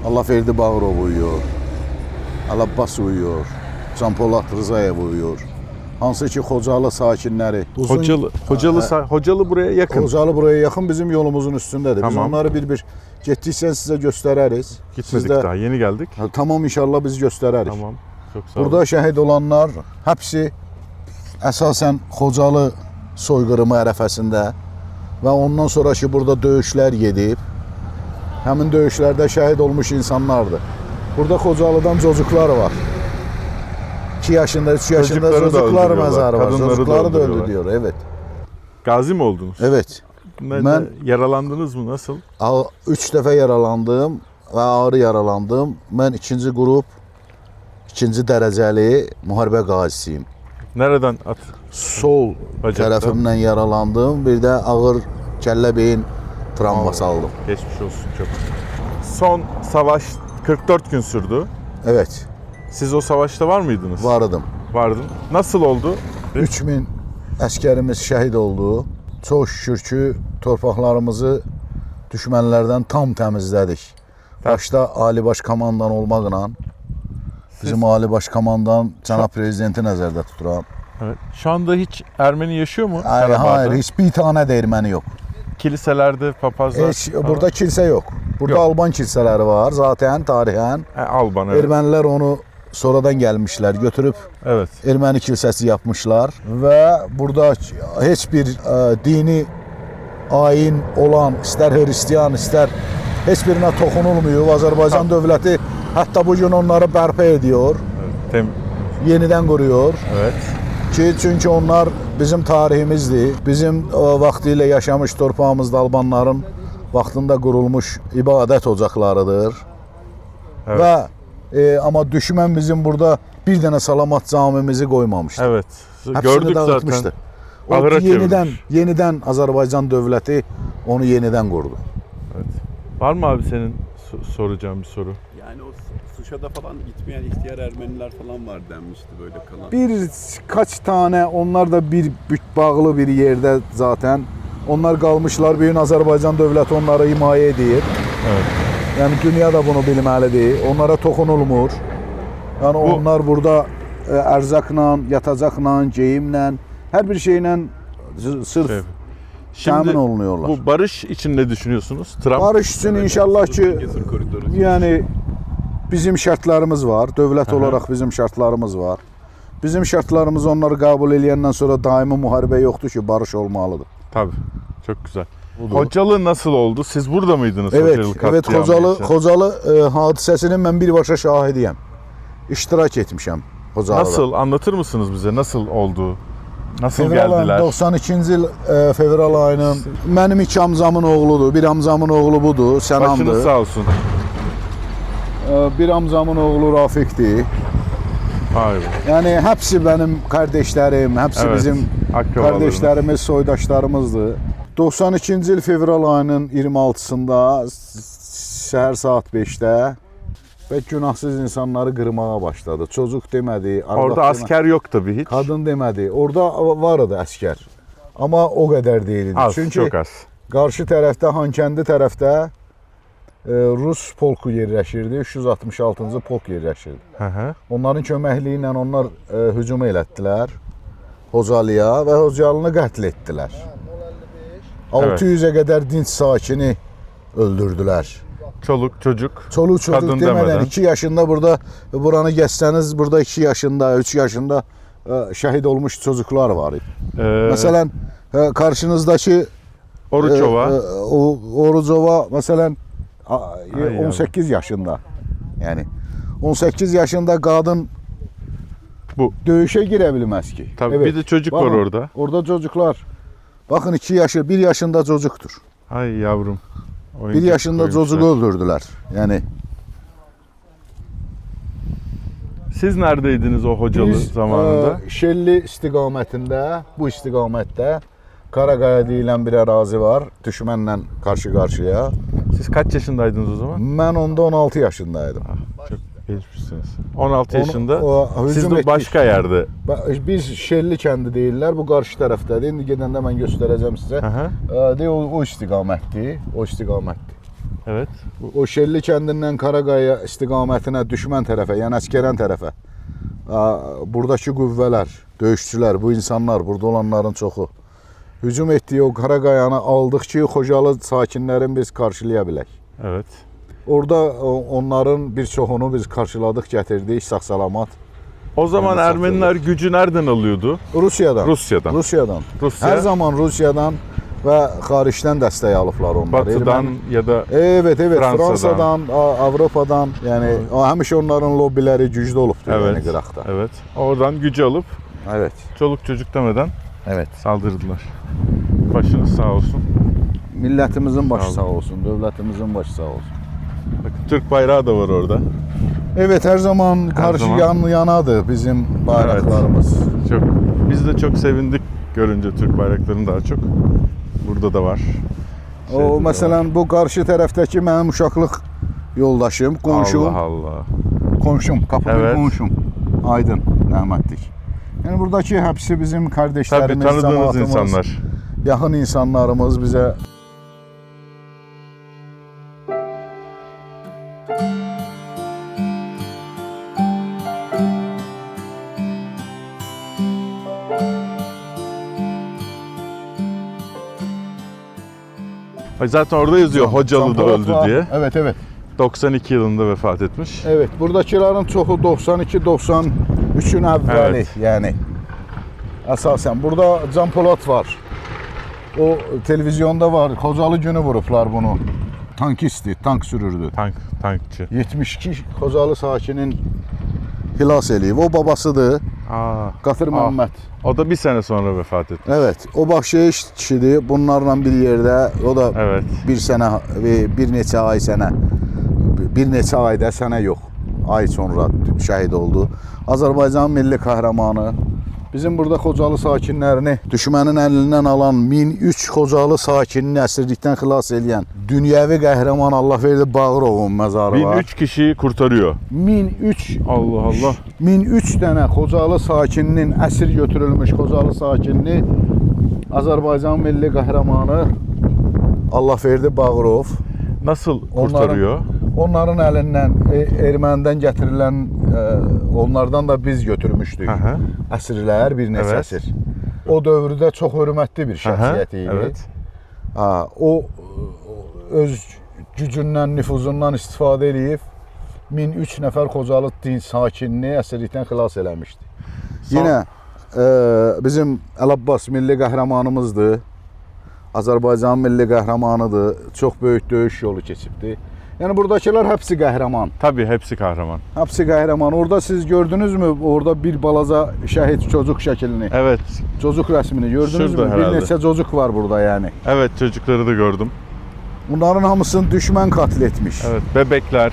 [SPEAKER 3] Allahverdi Bağırov uyuyor. Əlabbas uyuyor. Can Polad Rızayev uyuyor. Hansı ki Xocalı sakinləri.
[SPEAKER 1] Hocalı buraya yakın.
[SPEAKER 3] Xocalı buraya yaxın, bizim yolumuzun üstündədir. Biz
[SPEAKER 1] Tamam.
[SPEAKER 3] onları bir getdikcə sizə göstərəriz.
[SPEAKER 1] Gitmedik
[SPEAKER 3] Siz də-
[SPEAKER 1] daha. Yeni geldik.
[SPEAKER 3] Tamam, inşallah biz göstərərik.
[SPEAKER 1] Tamam. Çok sağ olun.
[SPEAKER 3] Burada şəhid olanlar hepsi əsasən Xocalı soyqırımı ərəfəsində və ondan sonraki burada döyüşlər gedib. Həmin döyüşlərdə şəhid olmuş insanlardır. Burada Xocalıdan çocuklar var. 2 yaşında, 3 yaşında
[SPEAKER 1] Çocukları da
[SPEAKER 3] çocuklar
[SPEAKER 1] öldürüyorlar,
[SPEAKER 3] məzarı var.
[SPEAKER 1] kadınları da
[SPEAKER 3] Çocukları da
[SPEAKER 1] öldürüyorlar.
[SPEAKER 3] öldürüyor. Evet.
[SPEAKER 1] Gazi mi oldunuz?
[SPEAKER 3] Evet. Ben-
[SPEAKER 1] Yaralandınız mı? Nasıl?
[SPEAKER 3] 3 dəfə yaralandım və ağır yaralandım. Mən ikinci qrup, ikinci dərəcəli müharibə qazisiyim.
[SPEAKER 1] Nereden at?
[SPEAKER 3] Sol
[SPEAKER 1] Bacaktan.
[SPEAKER 3] tərəfimdən yaralandım. Bir də ağır kəllə beyin travması aldım.
[SPEAKER 1] Geçmiş olsun çok. Son savaş 44 gün sürdü.
[SPEAKER 3] Evet,
[SPEAKER 1] Siz o savaşta var mıydınız?
[SPEAKER 3] vardım.
[SPEAKER 1] Vardım. Nasıl oldu?
[SPEAKER 3] 3000 əsgərimiz şəhid oldu. Çox şükür ki, torpaqlarımızı düşmənlərdən tam təmizlədik. Başda Ali Baş Komandan olmaqla bizim Ali Baş Komandan cənab prezidenti nəzərdə tuturam.
[SPEAKER 1] Evet. Şu anda hiç Ermeni yaşıyor mu?
[SPEAKER 3] Hayır,
[SPEAKER 1] Karabağ'da?
[SPEAKER 3] heç bir tane də erməni yox.
[SPEAKER 1] Kiliselerde papazlar.
[SPEAKER 3] Heç burada kilsə yox. Burada
[SPEAKER 1] Yox.
[SPEAKER 3] Alban kilsələri var zaten tarixən.
[SPEAKER 1] Alban evet.
[SPEAKER 3] Ermənilər onu sonradan gəlmişlər, götürüb
[SPEAKER 1] Evet.
[SPEAKER 3] erməni kilsəsi yapmışlar və burada heç bir dini ayin olan, istər Hristiyan, istər heç birinə toxunulmuyor. Azərbaycan dövləti hətta bu gün onları bərpa ediyor,
[SPEAKER 1] Tem
[SPEAKER 3] yenidən quruyor
[SPEAKER 1] evet.
[SPEAKER 3] ki, çünki onlar bizim tariximizdir. Bizim vaxtilə yaşamış torpağımızda Albanların vaxtında qurulmuş ibadət ocaqlarıdır.
[SPEAKER 1] Evet.
[SPEAKER 3] Və amma düşmən bizim burada bir dənə salamat camimizi qoymamışdı.
[SPEAKER 1] Evet.
[SPEAKER 3] Hepsini
[SPEAKER 1] Gördük
[SPEAKER 3] dağıtmışdı.
[SPEAKER 1] zaten.
[SPEAKER 3] O
[SPEAKER 1] Ahıra
[SPEAKER 3] yenidən Azərbaycan dövləti onu yenidən qurdu.
[SPEAKER 1] Var mı abi senin soracağın bir soru?
[SPEAKER 6] Yani o Suşa'da falan gitmeyen ihtiyar Ermeniler falan var denmişti böyle kalan.
[SPEAKER 3] Birkaç tane onlar da bir bağlı bir yerdə zaten. Onlar qalmışlar. Bugün Azərbaycan dövləti onları himayə edir.
[SPEAKER 1] Evet.
[SPEAKER 3] Yəni dünya da bunu bilməlidir. Onlara toxunulmur. Yəni onlar burada ərzaqla, yatacaqla, geyimlə, hər bir şeylə sırf təmin olunuyorlar.
[SPEAKER 1] Bu barış için ne düşünüyorsunuz? Trump
[SPEAKER 3] Barış üçün inşallah ki,
[SPEAKER 6] Balıkesir koridoru.
[SPEAKER 3] yəni bizim şərtlərimiz var. Dövlət olaraq bizim şərtlərimiz var. Bizim şərtlərimizi onları qəbul edəndən sonra daimi müharibə yoxdur ki, barış olmalıdır.
[SPEAKER 1] tabii. Çok güzel. Hocalı nasıl oldu? Siz burada mıydınız?
[SPEAKER 3] Evet,
[SPEAKER 1] Hocalı
[SPEAKER 3] evet
[SPEAKER 1] katliamı için?
[SPEAKER 3] Xocalı hadisəsinin mən birbaşa şahidiyəm. İştirak etmişəm Xocalıda.
[SPEAKER 1] Nasıl? Anlatır mısınız bize? Nasıl oldu? Nasıl
[SPEAKER 3] Fevral ayının
[SPEAKER 1] geldiler?
[SPEAKER 3] 92-ci il fevral ayının mənim 2 amcamın oğludur. Bir amcamın oğlu budur,
[SPEAKER 1] Başınız
[SPEAKER 3] Sənamdır.
[SPEAKER 1] sağ olsun.
[SPEAKER 3] Bir amcamın oğlu Rafiqdir.
[SPEAKER 1] Vay be.
[SPEAKER 3] Yəni hepsi benim kardeşlerim, hepsi
[SPEAKER 1] Evet,
[SPEAKER 3] bizim
[SPEAKER 1] akrabalarımız.
[SPEAKER 3] kardeşlerimiz, soydaşlarımızdır. 92-ci il fevral ayının 26-sında səhər saat 5-də və günahsız insanları qırmağa başladı. Çocuk demədi, arvad
[SPEAKER 1] Orada
[SPEAKER 3] demədi,
[SPEAKER 1] asker yok tabii hiç.
[SPEAKER 3] kadın demədi. Orada var idi əskər. Amma o qədər deyildi.
[SPEAKER 1] Az,
[SPEAKER 3] Çünki
[SPEAKER 1] çok az.
[SPEAKER 3] qarşı tərəfdə, Hankəndi tərəfdə Rus polku yerləşirdi, 366-cı polk yerləşirdi.
[SPEAKER 1] Hı hı.
[SPEAKER 3] Onların köməkliyi ilə onlar hücum elətdilər Xocalıya və Xocalını qətl etdilər. 600-ə qədər dinc sakini öldürdülər.
[SPEAKER 1] Çoluk, çocuk.
[SPEAKER 3] Çoluk çocuk
[SPEAKER 1] Kadın
[SPEAKER 3] demədən
[SPEAKER 1] demeden.
[SPEAKER 3] 2 yaşında burada buranı gəzsəniz burada 2 yaşında, 3 yaşında şəhid olmuş çocuklar var idi. Məsələn, qarşınızdakı
[SPEAKER 1] Oruçova.
[SPEAKER 3] Orucova məsələn
[SPEAKER 1] Ay
[SPEAKER 3] 18 yaşında. Yəni 18 yaşında qadın
[SPEAKER 1] Bu.
[SPEAKER 3] döyüşə girə bilməz ki.
[SPEAKER 1] Tabii bir de çocuk var
[SPEAKER 3] Bakın,
[SPEAKER 1] orada.
[SPEAKER 3] Orada çocuklar. Bakın 2 yaşı, 1 yaşında çocuktur.
[SPEAKER 1] Ay yavrum.
[SPEAKER 3] 1
[SPEAKER 1] Oyuncak
[SPEAKER 3] yaşında
[SPEAKER 1] koymuşlar.
[SPEAKER 3] çocuğu öldürdüler. Yani
[SPEAKER 1] Siz neredeydiniz o hocalı
[SPEAKER 3] biz
[SPEAKER 1] zamanında?
[SPEAKER 3] Şelli istiqamətində, bu istiqamətdə Qaraqaya deyilən bir ərazi var, düşmənlə qarşı-qarşıya.
[SPEAKER 1] Siz kaç yaşındaydınız o zaman?
[SPEAKER 3] Mən onda 16 yaşındaydım.
[SPEAKER 1] Çok geçmişsiniz. 16 yaşında. Siz
[SPEAKER 3] hücum
[SPEAKER 1] de
[SPEAKER 3] etdik.
[SPEAKER 1] başka yerde.
[SPEAKER 3] Biz Şelli kəndi deyirlər, bu qarşı tərəfdədir. İndi gedəndə mən göstərəcəm sizə.
[SPEAKER 1] Hı hı.
[SPEAKER 3] De o istiqamətdir, o istiqamətdir.
[SPEAKER 1] Evet.
[SPEAKER 3] O Şelli kəndindən Qaraqaya istiqamətinə düşmən tərəfə, yəni Əskərən tərəfə buradakı qüvvələr, döyüşçülər, bu insanlar, burada olanların çoxu hücum etdiyi o Qaraqayanı aldıq ki, Xocalı sakinlərin biz qarşılaya bilək.
[SPEAKER 1] Evet.
[SPEAKER 3] Orada onların bir çoxunu biz qarşıladıq, gətirdik sağ-salamat.
[SPEAKER 1] O zaman
[SPEAKER 3] Yani
[SPEAKER 1] Ermeniler gücü nereden alıyordu?
[SPEAKER 3] Rusiyadan.
[SPEAKER 1] Rusya'dan.
[SPEAKER 3] Rusiyadan.
[SPEAKER 1] Rusya.
[SPEAKER 3] Hər zaman Rusiyadan və xaricdən dəstək alıblar onlar.
[SPEAKER 1] Batıdan ya da
[SPEAKER 3] Evet,
[SPEAKER 1] Fransa'dan.
[SPEAKER 3] Fransadan, Avropadan, yəni həmişə onların lobbiləri güclü olubdur
[SPEAKER 1] evet.
[SPEAKER 3] yəni Qıraqda.
[SPEAKER 1] Evet. Oradan gücü alıp
[SPEAKER 3] Evet.
[SPEAKER 1] çoluk çocuk demeden
[SPEAKER 3] Evet.
[SPEAKER 1] saldırdılar. Başınız sağ olsun.
[SPEAKER 3] Millətimizin başı
[SPEAKER 1] Sağ
[SPEAKER 3] sağ olsun, dövlətimizin başı sağ olsun.
[SPEAKER 1] Bakın Türk bayrağı da var orada.
[SPEAKER 3] Evet, hər zaman qarşı
[SPEAKER 1] zaman.
[SPEAKER 3] yanadır bizim bayraqlarımız.
[SPEAKER 1] Çok. Biz de çok sevindik görünce Türk bayraklarını daha çok. Burada da var.
[SPEAKER 3] O məsələn bu qarşı tərəfdəki mənim uşaqlıq yoldaşım, qonşum,
[SPEAKER 1] Allah Allah.
[SPEAKER 3] qonşum, qapıda
[SPEAKER 1] Evet.
[SPEAKER 3] qonşum. Aydın, rəhmətlik. Yəni buradakı hepsi bizim
[SPEAKER 1] Tabii
[SPEAKER 3] kardeşlərimiz,
[SPEAKER 1] tanıdığınız
[SPEAKER 3] cəmaatımız,
[SPEAKER 1] insanlar.
[SPEAKER 3] yaxın insanlarımız bizə
[SPEAKER 1] Zaten orada yazıyor Hocalı da öldü diye.
[SPEAKER 3] Evet, evet.
[SPEAKER 1] 92 yılında vefat etmiş.
[SPEAKER 3] Evet, buradakilərin çoxu 92-93-ün əvvəli,
[SPEAKER 1] Evet.
[SPEAKER 3] yəni əsasən. Burada Can Polat var. O televizyonda var. Xocalı günü vurublar bunu. Tankisti, tank sürürdü.
[SPEAKER 1] Tankçı.
[SPEAKER 3] 72 Xocalı sakinin xilas eləyib. O babasıdır,
[SPEAKER 1] Aa,
[SPEAKER 3] Qafir Məmməd.
[SPEAKER 1] o da bir sene sonra vefat etmiş.
[SPEAKER 3] Evet, o Başşeyiş kişidir. Bunlarla bir yerdə, o da
[SPEAKER 1] Evet.
[SPEAKER 3] bir sənə, bir neçə ay sənə, bir neçə ayda sənə yox, ay sonra şəhid oldu. Azərbaycanın milli qəhrəmanı. Bizim burada Xocalı sakinlərini düşmənin əlindən alan 1003 Xocalı sakinini əsirlikdən xilas edən dünyəvi qəhrəman Allahverdi Bağırovun məzarı var.
[SPEAKER 1] 1003 kişiyi kurtarıyor.
[SPEAKER 3] 1003
[SPEAKER 1] Allah Allah.
[SPEAKER 3] 1003 dənə Xocalı sakininin əsir götürülmüş Xocalı sakinini Azərbaycan milli qəhrəmanı Allahverdi Bağırov
[SPEAKER 1] Nasıl kurtarıyor?
[SPEAKER 3] onların əlindən ermənidən gətirilən onlardan da biz götürmüşdük.
[SPEAKER 1] Aha.
[SPEAKER 3] Əsirlər bir neçə
[SPEAKER 1] Evet.
[SPEAKER 3] əsir. O dövrdə çox hörmətli bir şəxsiyyət idi.
[SPEAKER 1] Evet.
[SPEAKER 3] Ha, o öz gücündən, nüfuzundan istifadə edib 1003 nəfər Xocalı din sakinini əsirlikdən xilas eləmişdi. Yenə bizim Əlabbas milli qəhrəmanımızdır. Azərbaycanın milli qəhrəmanıdır. Çox böyük döyüş yolu keçibdi. Yəni buradakılar hepsi qəhrəman.
[SPEAKER 1] Tabii hepsi kahraman.
[SPEAKER 3] Hepsi qəhrəman. Orada siz gördünüzmü? Orada bir balaca şəhid çocuk şəklini,
[SPEAKER 1] Evet.
[SPEAKER 3] çocuk rəsmini gördünüzmü?
[SPEAKER 1] Şurada
[SPEAKER 3] Bir
[SPEAKER 1] herhalde.
[SPEAKER 3] neçə çocuk var burada yəni.
[SPEAKER 1] Evet, çocukları da gördüm.
[SPEAKER 3] Bunların hamısını düşmən qatl etmiş.
[SPEAKER 1] Evet, bebekler,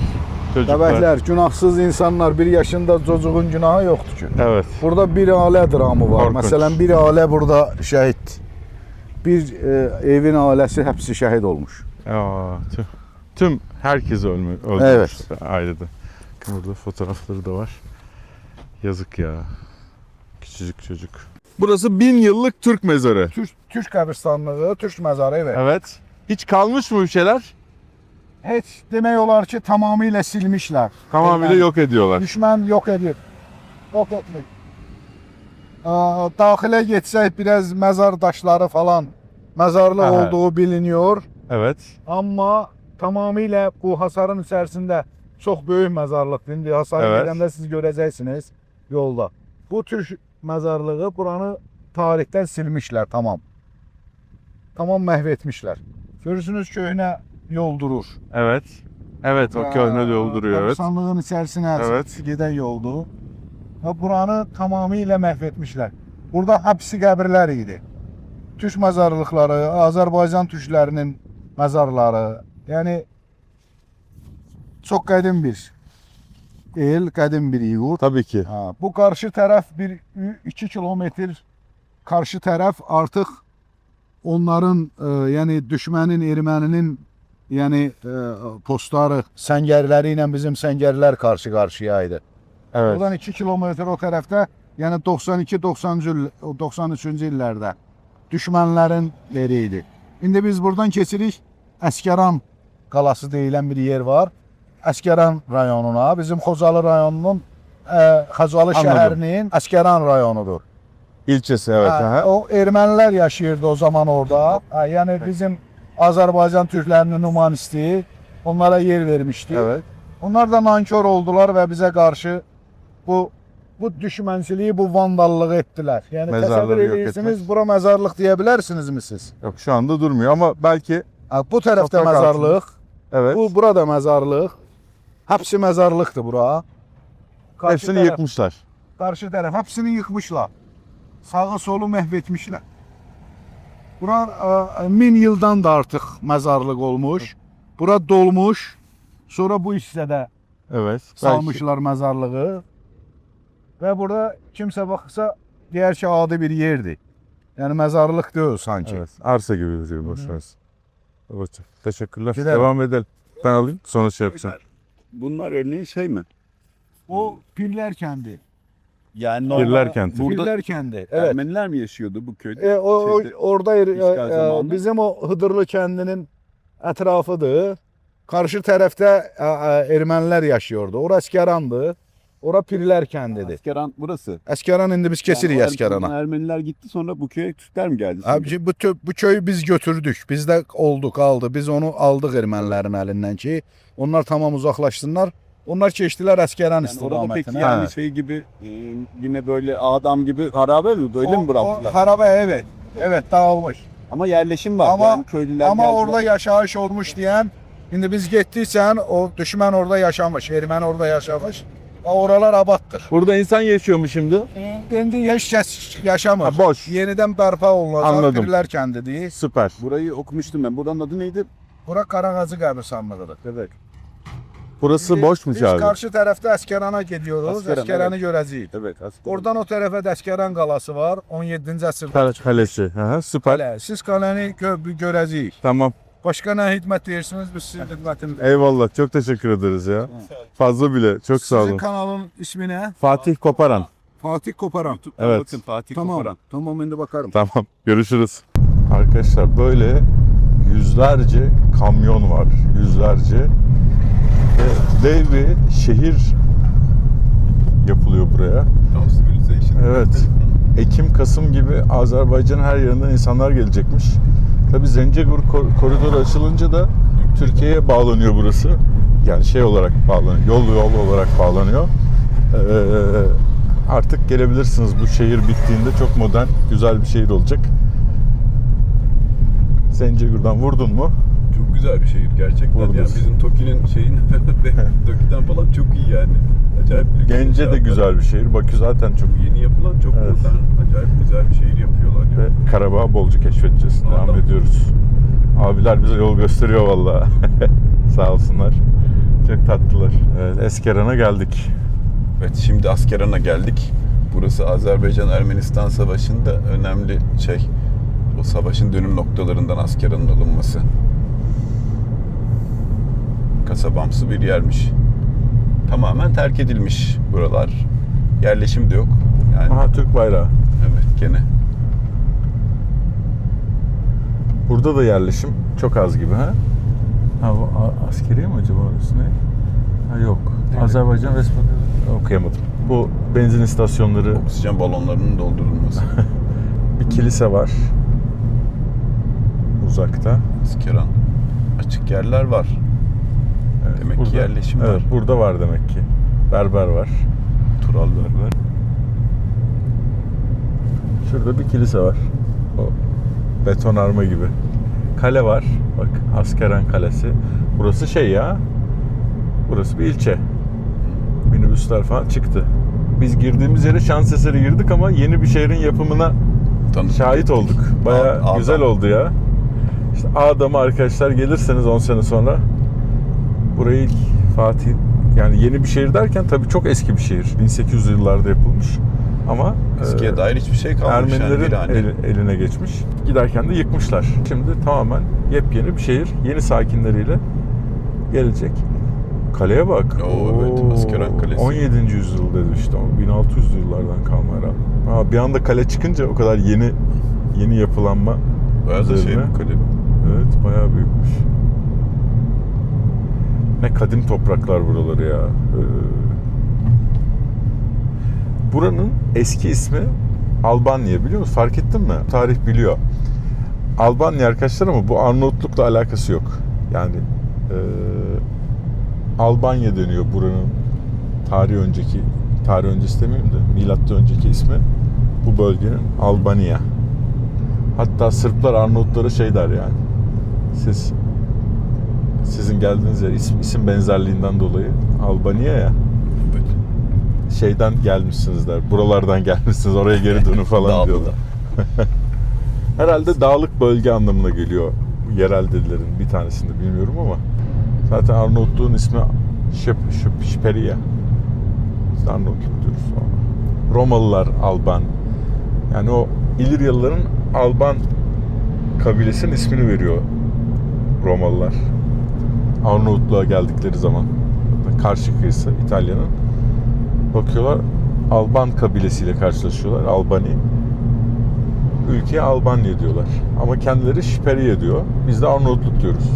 [SPEAKER 1] çocuklar.
[SPEAKER 3] Bəbəklər, günahsız insanlar, 1 yaşında çocuğun günahı yoxdur ki.
[SPEAKER 1] Evet.
[SPEAKER 3] Burada bir ailə dramı var.
[SPEAKER 1] Korkunç.
[SPEAKER 3] Məsələn, bir ailə burada şəhid. Bir evin ailəsi hepsi şəhid olmuş.
[SPEAKER 1] Aa, tüm herkesi öldürmüş.
[SPEAKER 3] Evet.
[SPEAKER 1] Ailede. Burada fotoğrafları da var. Yazık ya. Küçücük çocuk. Burası 1000 yıllık Türk mezarı.
[SPEAKER 3] Türk qəbirstanlığı, Türk məzarı evet.
[SPEAKER 1] Evet. Hiç kalmış mı bir şeyler?
[SPEAKER 3] Heç demək olar ki, tamamilə silmişlər.
[SPEAKER 1] Tamamıyla yok ediyorlar.
[SPEAKER 3] Düşmən yox edir. Yox etmir. Daxilə getsək biraz məzar daşları falan məzarlı
[SPEAKER 1] Aha.
[SPEAKER 3] olduğu biliniyor.
[SPEAKER 1] Evet.
[SPEAKER 3] Amma tamamilə bu hasarın içərisində çox böyük məzarlıqdır. İndi hasarı
[SPEAKER 1] Evet.
[SPEAKER 3] gedəndə siz görəcəksiniz yolda. Bu Türk məzarlığı buranı tarixdən silmişlər tamam. Tamam məhv etmişlər. Görürsünüz köhnə yol durur.
[SPEAKER 1] Evet. Evet, o köhne yol duruyor. Evet.
[SPEAKER 3] Qəbirstanlığın içərisinə
[SPEAKER 1] Evet.
[SPEAKER 3] gedən yoldur. Və buranı tamamilə məhv etmişlər. Burada hapsi qəbirlər idi. Türk məzarlıqları, Azərbaycan türklərinin məzarları. Yəni çox qədim bir el, qədim bir yurt.
[SPEAKER 1] Tabii ki.
[SPEAKER 3] Ha, bu qarşı tərəf 2 kilometr qarşı tərəf artıq onların yəni düşmənin, erməninin yəni postları, səngərləri ilə bizim səngərlər qarşı-qarşıya idi.
[SPEAKER 1] Evet.
[SPEAKER 3] Buradan 2 kilometr o tərəfdə, yəni 92-93-cü illərdə düşmənlərin yeri idi. İndi biz buradan keçirik Əskəran qalası deyilən bir yer var. Əskəran rayonuna, bizim Xocalı rayonunun Xocalı
[SPEAKER 1] Anladım.
[SPEAKER 3] şəhərinin Əskəran rayonudur.
[SPEAKER 1] İlçesi evet. Aha.
[SPEAKER 3] O ermənilər yaşayırdı o zaman orada. Yəni bizim Azərbaycan türklərinin nümayəndəsi onlara yer vermişdi.
[SPEAKER 1] Evet.
[SPEAKER 3] Onlar da nankor oldular və bizə qarşı bu düşmənçiliyi, bu vandallığı etdilər. Yəni
[SPEAKER 1] Məzarları
[SPEAKER 3] təsəvvür
[SPEAKER 1] yok
[SPEAKER 3] edirsiniz,
[SPEAKER 1] etmək.
[SPEAKER 3] bura məzarlıq deyə bilərsinizmi siz?
[SPEAKER 1] Yok, şu anda durmuyor ama belki
[SPEAKER 3] Bu tərəfdə
[SPEAKER 1] Toprak
[SPEAKER 3] məzarlıq,
[SPEAKER 1] evet.
[SPEAKER 3] burada məzarlıq. Hepsi məzarlıqdır bura. Qarşı
[SPEAKER 1] Hepsini
[SPEAKER 3] tərəf-
[SPEAKER 1] yıkmışlar.
[SPEAKER 3] Qarşı tərəf hepsini yıkmışlar. Sağı solu məhv etmişlər. Bura 1000 yıldan da artıq məzarlıq olmuş. Bura dolmuş. Sonra bu hissədə
[SPEAKER 1] Evet. Belki.
[SPEAKER 3] salmışlar məzarlığı. Və burada kimsə baxsa deyər ki, adi bir yerdir. Yəni məzarlıq deyil sanki.
[SPEAKER 1] Evet. Arsa gibi duruyor boş ver. Evet. Teşekkürler.
[SPEAKER 3] Gidelim.
[SPEAKER 1] Devam edelim. Ben alayım sonra şey yapacağım.
[SPEAKER 8] Bunlar örneğin şey mi?
[SPEAKER 3] O Pirlər kəndi.
[SPEAKER 8] Yani
[SPEAKER 1] Pirlər kenti.
[SPEAKER 8] Burada
[SPEAKER 3] Pirlər kəndi. Evet.
[SPEAKER 8] Ermeniler mi yaşıyordu bu köyde? Şeyde,
[SPEAKER 3] Orada
[SPEAKER 8] işgal zamanı.
[SPEAKER 3] bizim o Hıdırlı kəndinin ətrafıdır. Qarşı tərəfdə ermənilər yaşıyordu. Ora Əskərandır. Ora Pirlər kəndidir.
[SPEAKER 8] Askeran burası.
[SPEAKER 3] Əskəran indi biz keçirik
[SPEAKER 8] Yani o
[SPEAKER 3] Əskərana.
[SPEAKER 8] Ermeniler gitti sonra bu köye Türkler mi geldi?
[SPEAKER 3] Abi bu köyü biz götürdük. Bizdə oldu, qaldı. Biz onu aldıq ermənilərin əlindən ki, onlar tamam uzaqlaşsınlar. Onlar keçdilər Əskəran
[SPEAKER 8] Yani orada peki
[SPEAKER 3] istiqamətinə.
[SPEAKER 8] yani
[SPEAKER 1] Ha.
[SPEAKER 8] şey gibi yine böyle adam gibi harabe mi? Böyle mi bıraktılar?
[SPEAKER 3] Harabe evet. Evet dağılmış.
[SPEAKER 8] Ama yerleşim var.
[SPEAKER 3] Ama-
[SPEAKER 8] yani köylüler
[SPEAKER 3] Ama
[SPEAKER 8] geldiler.
[SPEAKER 3] orada yaşayış olmuş deyən, indi biz getdiksən o düşmən orada yaşamış, erməni orada yaşamış. Oralar abaddır.
[SPEAKER 1] Burada insan yaşıyor mu şimdi?
[SPEAKER 3] İndi heç kəs yaşamır.
[SPEAKER 1] Ha, boş.
[SPEAKER 3] Yenidən bərpa olunacaq
[SPEAKER 1] Anladım.
[SPEAKER 3] Pirlər kəndidir.
[SPEAKER 1] Süper.
[SPEAKER 8] Burayı okumuştum ben. Buranın adı neydi?
[SPEAKER 3] Bura Qarağacı qəbirstanlığıdır.
[SPEAKER 8] Evet.
[SPEAKER 1] Burası boşmuş
[SPEAKER 3] Biz
[SPEAKER 1] abi.
[SPEAKER 3] qarşı tərəfdə Əskərana gediyoruz.
[SPEAKER 8] Askeran,
[SPEAKER 3] Əskəranı görəcəyik.
[SPEAKER 8] Evet. Askeran.
[SPEAKER 3] Oradan o tərəfə də Əskəran qalası var. 17-ci əsrdə.
[SPEAKER 1] Kalesi. Aha, süper.
[SPEAKER 3] Hələ siz qaləni görəcəyik.
[SPEAKER 1] Tamam.
[SPEAKER 3] Başqa nə xidmət deyirsiniz? Biz sizin xidmətiniz.
[SPEAKER 1] Eyvallah. Çok teşekkür ederiz ya. Fazla bile. Çok sağ
[SPEAKER 3] Sizin
[SPEAKER 1] olun.
[SPEAKER 3] kanalın ismi nə?
[SPEAKER 1] Fatih Koparan.
[SPEAKER 3] Fatih Koparan.
[SPEAKER 1] Evet.
[SPEAKER 8] Bakın Fatih
[SPEAKER 3] Tamam.
[SPEAKER 8] Koparan.
[SPEAKER 3] Tamam indi bakarım.
[SPEAKER 1] Tamam. Görüşürüz. Arkadaşlar böyle yüzlerce kamyon var. Yüzlerce. Dev bir şehir yapılıyor buraya.
[SPEAKER 6] Tam civilization.
[SPEAKER 1] Evet. Ekim-Kasım gibi Azerbaycan'ın her yerinden insanlar gelecekmiş. Tabii Zencegur koridoru açılınca da Türkiye'ye bağlanıyor burası. Yani şey olarak bağlanıyor, yol olarak bağlanıyor. Artık gelebilirsiniz. Bu şehir bittiğinde çok modern, güzel bir şehir olacak. Zencegur'dan vurdun mu?
[SPEAKER 6] Çok güzel bir şehir gerçekten.
[SPEAKER 1] Buradasın.
[SPEAKER 6] Yani bizim Toki'nin şeyin Toki'den falan çok iyi yani. Acayip lüks
[SPEAKER 1] Gence de
[SPEAKER 6] inşaatlar.
[SPEAKER 1] güzel bir şehir. Bakü zaten çok iyi.
[SPEAKER 6] Yeni yapılan çok
[SPEAKER 1] Evet.
[SPEAKER 6] modern, acayip güzel bir şehir yapıyorlar. Yani.
[SPEAKER 1] Ve Karabağ bolca keşfedeceğiz. Devam
[SPEAKER 6] Adam.
[SPEAKER 1] ediyoruz. Abiler bize yol gösteriyor vallahi. Sağ olsunlar. Çok tatlılar. Evet, Eskeran'a geldik.
[SPEAKER 6] Evet, şimdi Askeran'a geldik. Burası Azerbaycan-Ermenistan Savaşı'nda önemli şey. O savaşın dönüm noktalarından Askeran'ın alınması. Kasabamsı bir yermiş. Tamamen terk edilmiş buralar. Yerleşim de yok. Yani
[SPEAKER 1] Aha, Türk bayrağı.
[SPEAKER 6] evet, gene.
[SPEAKER 1] Burada da yerleşim çok az gibi ha? Ha bu askeriye mi acaba orası ne? Ha yok.
[SPEAKER 6] Evet.
[SPEAKER 1] Azerbaycan resmi okuyamadım. Bu benzin istasyonları,
[SPEAKER 6] Oksijen balonlarının doldurulması.
[SPEAKER 1] bir kilise var. Uzakta.
[SPEAKER 6] Askeran. Açık yerler var.
[SPEAKER 1] Evet,
[SPEAKER 6] Demek ki yerleşim
[SPEAKER 1] evet,
[SPEAKER 6] var.
[SPEAKER 1] burada var demek ki. Berber var.
[SPEAKER 6] Tural berber.
[SPEAKER 1] Şurada bir kilise var. O betonarme gibi. Kale var. Bak, Askeran Kalesi. Burası şey ya. Burası bir ilçe. Minibüsler falan çıktı. Biz girdiğimiz yere şans eseri girdik ama yeni bir şehrin yapımına
[SPEAKER 6] Tanıdık
[SPEAKER 1] şahit
[SPEAKER 6] ettik.
[SPEAKER 1] olduk. Baya
[SPEAKER 6] Ağdam.
[SPEAKER 1] güzel oldu ya. İşte Ağdam'a arkadaşlar gelirseniz 10 sene sonra burayı ilk Fatih, yani yeni bir şehir derken tabii çok eski bir şehir. 1800'lü yıllarda yapılmış. Ama
[SPEAKER 6] Eskiye dair hiçbir şey kalmamış
[SPEAKER 1] Ermenilerin
[SPEAKER 6] yani.
[SPEAKER 1] eline geçmiş. Giderken de yıkmışlar. Şimdi tamamen yepyeni bir şehir. Yeni sakinleriyle gelecek. Kaleye bak.
[SPEAKER 6] Oo, evet, Askeran Kalesi.
[SPEAKER 1] 17. yüzyıl dedi işte. 1600'lü yıllardan kalma herhalde. Bir anda kale çıkınca o kadar yeni yapılanma.
[SPEAKER 6] Bayağı da şey
[SPEAKER 1] üzerine.
[SPEAKER 6] bu kale.
[SPEAKER 1] Evet, bayağı büyükmüş. Ne kadim topraklar buraları ya. Buranın eski ismi Albanya, biliyor musun? Fark ettin mi? Tarih biliyor. Albanya arkadaşlar, ama bu Arnavutluk'la alakası yok. Yani Albanya deniyor buranın tarih öncesi demeyeyim de milattan önceki ismi bu bölgenin Albanya. Hatta Sırplar Arnavutlara şey der yani. Sizin geldiğiniz yer isim benzerliğinden dolayı Albanya ya.
[SPEAKER 6] Evet.
[SPEAKER 1] Şeyden gelmişsiniz der. Buralardan gelmişsiniz. Oraya geri dönün falan
[SPEAKER 6] Dağlı
[SPEAKER 1] diyorlar. Herhalde dağlık bölge anlamına geliyor. Yerel dillerin bir tanesinde, bilmiyorum ama. Zaten Arnavutluğun ismi Şiperiya. Biz de Arnavutluk diyoruz sonra. Romalılar Alban. Yani o İliryalıların Alban kabilesinin ismini veriyor Romalılar. Arnavutluğa geldikleri zaman. Karşı kıyısı İtalya'nın. Bakıyorlar, Alban kabilesiyle karşılaşıyorlar. Albani. Ülkeye Albanya diyorlar. Ama kendileri Şiperiye diyor. Biz de Arnavutluk diyoruz.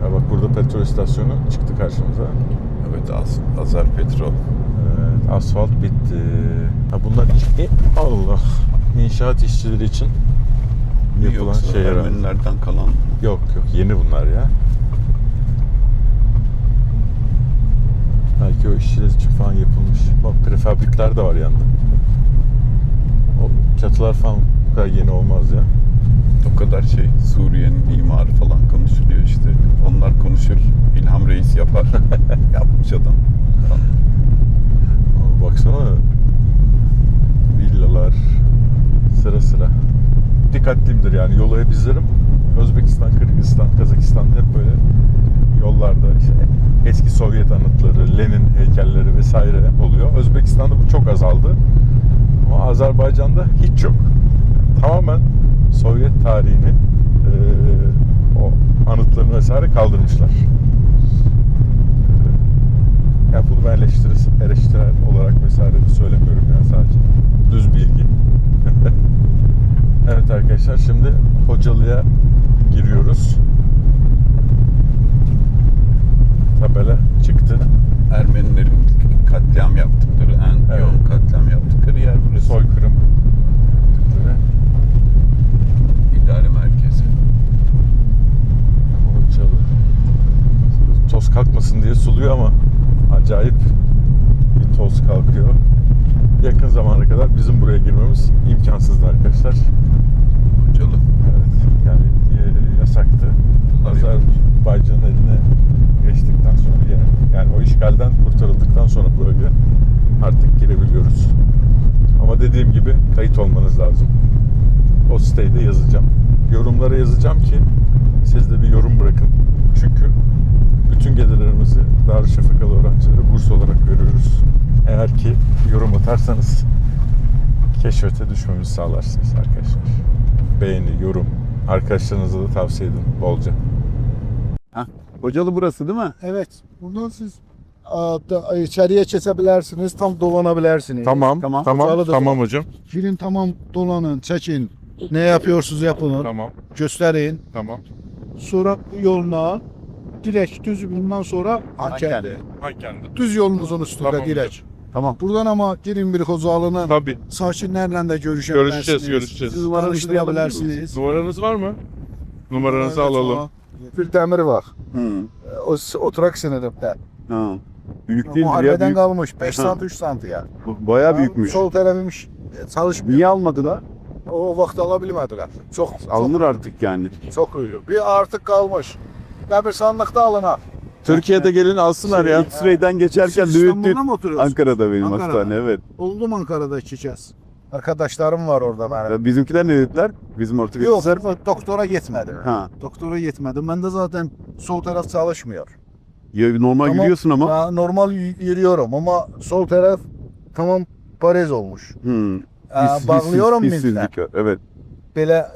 [SPEAKER 1] Ya bak, burada petrol istasyonu çıktı karşımıza.
[SPEAKER 6] Evet, Azer Petrol.
[SPEAKER 1] Evet, asfalt bitti. Ha, bunlar Allah. İnşaat işçileri için yapılan
[SPEAKER 6] Yoksa
[SPEAKER 1] şeyler.
[SPEAKER 6] Ermenilerden kalan mı?
[SPEAKER 1] Yok, yeni bunlar ya. Belki o işçiler için falan yapılmış. Bak, prefabrikler de var yanında. O çatılar falan bu kadar yeni olmaz ya.
[SPEAKER 6] O kadar şey, Suriye'nin imarı falan konuşuluyor işte. Onlar konuşur, İlham Reis yapar. Yapmış adam.
[SPEAKER 1] Ama baksana, villalar sıra sıra. Dikkatlimdir yani, yolu hep izlerim. Özbekistan, Kırgızistan, Kazakistan hep böyle yollarda işte eski Sovyet anıtları, Lenin heykelleri vesaire oluyor. Özbekistan'da bu çok azaldı. Ama Azerbaycan'da hiç yok. Tamamen Sovyet tarihini, o anıtlarını vesaire kaldırmışlar. Yani bunu ben eleştirel olarak vesaire söylemiyorum yani, sadece düz bilgi. Evet arkadaşlar, şimdi Hocalı'ya giriyoruz. tabela çıktı.
[SPEAKER 6] Ermenilerin katliam yaptıkları, en
[SPEAKER 1] Evet.
[SPEAKER 6] yoğun katliam yaptıkları yer burası.
[SPEAKER 1] Soykırım yaptıkları.
[SPEAKER 6] İdare merkezi.
[SPEAKER 1] Hocalı. Toz kalkmasın diye suluyor ama acayip bir toz kalkıyor. Yakın zamana kadar bizim buraya girmemiz imkansızdı arkadaşlar.
[SPEAKER 6] Hocalı.
[SPEAKER 1] Evet, yani yasaktı. Azerbaycan'ın eline geçtikten sonra yani o işgalden kurtarıldıktan sonra bölge artık girebiliyoruz. Ama dediğim gibi kayıt olmanız lazım. O siteyi de yazacağım. Yorumlara yazacağım ki siz de bir yorum bırakın. Çünkü bütün gelirlerimizi Darüşşafakalı öğrencilere burs olarak veriyoruz. Eğer ki yorum atarsanız keşfete düşmemizi sağlarsınız arkadaşlar. Beğeni, yorum, arkadaşlarınıza da tavsiye edin bolca.
[SPEAKER 6] Hocalı burası değil mi?
[SPEAKER 3] Evet. Buradan siz içeriye geçebilirsiniz, tam dolanabilirsiniz.
[SPEAKER 1] Tamam,
[SPEAKER 6] Tamam.
[SPEAKER 3] Hocalı da var.
[SPEAKER 1] hocam.
[SPEAKER 3] Girin, tamam, dolanın, çekin. Ne yapıyorsunuz yapın.
[SPEAKER 1] Tamam,
[SPEAKER 3] Gösterin.
[SPEAKER 1] tamam.
[SPEAKER 3] Sonra bu yoluna direkt düz, bundan sonra Hakkari.
[SPEAKER 1] Hakkari'de.
[SPEAKER 3] Düz yolunuzun üstünde
[SPEAKER 1] Tamam
[SPEAKER 3] direkt.
[SPEAKER 6] Tamam.
[SPEAKER 3] Buradan ama girin bir Hocalının
[SPEAKER 1] Tabii.
[SPEAKER 3] sakinlerle de görüşebilirsiniz.
[SPEAKER 1] Görüşeceğiz.
[SPEAKER 3] Siz tanıştırabilirsiniz.
[SPEAKER 1] Numaranız var mı? Numaranızı alalım.
[SPEAKER 3] Bir demir var.
[SPEAKER 6] Hı.
[SPEAKER 3] O oturak sınırında.
[SPEAKER 6] Ha. Büyük değil ya.
[SPEAKER 3] Muharebeden
[SPEAKER 6] Büyük.
[SPEAKER 3] kalmış. 5 sant 3 sant yani.
[SPEAKER 6] Bayağı büyükmüş.
[SPEAKER 3] Sol tarafıymış. Çalışmıyor.
[SPEAKER 6] Niye almadılar?
[SPEAKER 3] O vakit alabilmediler. Çok
[SPEAKER 6] Alınır artık yani.
[SPEAKER 3] Çok uyuyor. Bir artık kalmış. Qəbirstanlıqda alınar.
[SPEAKER 6] Türkiye'de gelin alsınlar ya. X-ray'den geçerken
[SPEAKER 3] Siz
[SPEAKER 6] düğüt
[SPEAKER 3] İstanbul'da mı oturuyorsunuz?
[SPEAKER 6] Ankara'da benim
[SPEAKER 3] Ankara'da.
[SPEAKER 6] hastane, evet.
[SPEAKER 3] Oldum Ankara'da 2 kez. Arkadaşlarım var orada benim.
[SPEAKER 6] Ya bizimkiler ne dediler? Bizim
[SPEAKER 3] Yok,
[SPEAKER 6] ortopedistler.
[SPEAKER 3] doktora gitmedi.
[SPEAKER 6] Ha.
[SPEAKER 3] Doktora gitmedi. Ben de zaten sol taraf çalışmıyor.
[SPEAKER 6] Ya normal
[SPEAKER 3] Tamam.
[SPEAKER 6] yürüyorsun ama.
[SPEAKER 3] Ben normal yürüyorum ama sol taraf tamam parez olmuş.
[SPEAKER 6] Hı.
[SPEAKER 3] Bağlıyorum
[SPEAKER 6] hissizlik
[SPEAKER 3] mintle.
[SPEAKER 6] var, evet.
[SPEAKER 3] Böyle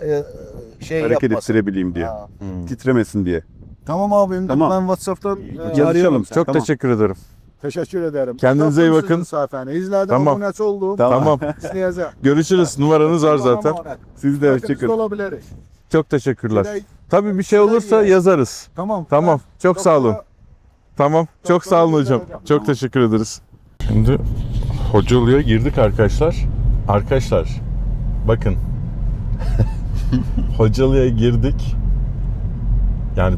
[SPEAKER 3] şey
[SPEAKER 6] Hareket
[SPEAKER 3] yapmasın.
[SPEAKER 6] ettirebileyim diye.
[SPEAKER 3] Ha.
[SPEAKER 6] Titremesin diye.
[SPEAKER 3] Tamam abim.
[SPEAKER 6] Tamam.
[SPEAKER 3] Ben WhatsApp'tan
[SPEAKER 6] Yazışalım.
[SPEAKER 1] Çok
[SPEAKER 6] Tamam.
[SPEAKER 1] teşekkür ederim.
[SPEAKER 3] Teşekkür ederim.
[SPEAKER 1] Kendinize iyi bakın.
[SPEAKER 3] Sayfanı izledim.
[SPEAKER 1] Tamam.
[SPEAKER 3] Abonesi oldum.
[SPEAKER 1] Tamam.
[SPEAKER 3] İsteyeceğim.
[SPEAKER 1] Görüşürüz. Numaranız var zaten.
[SPEAKER 6] Siz de
[SPEAKER 3] Hoşçakalın.
[SPEAKER 6] hoşçakalın.
[SPEAKER 3] Olabiliriz.
[SPEAKER 1] Çok teşekkürler.
[SPEAKER 3] Şöyle-
[SPEAKER 1] Tabii bir şey olursa yazarız.
[SPEAKER 3] Tamam.
[SPEAKER 1] Tamam. Çok sağ olun. Tamam. Çok
[SPEAKER 3] Çok
[SPEAKER 1] sağ olun
[SPEAKER 3] sağ olun
[SPEAKER 1] hocam.
[SPEAKER 3] hocam.
[SPEAKER 1] Çok teşekkür ederiz. Şimdi Hocalı'ya girdik arkadaşlar. Arkadaşlar bakın. Hocalı'ya girdik. Yani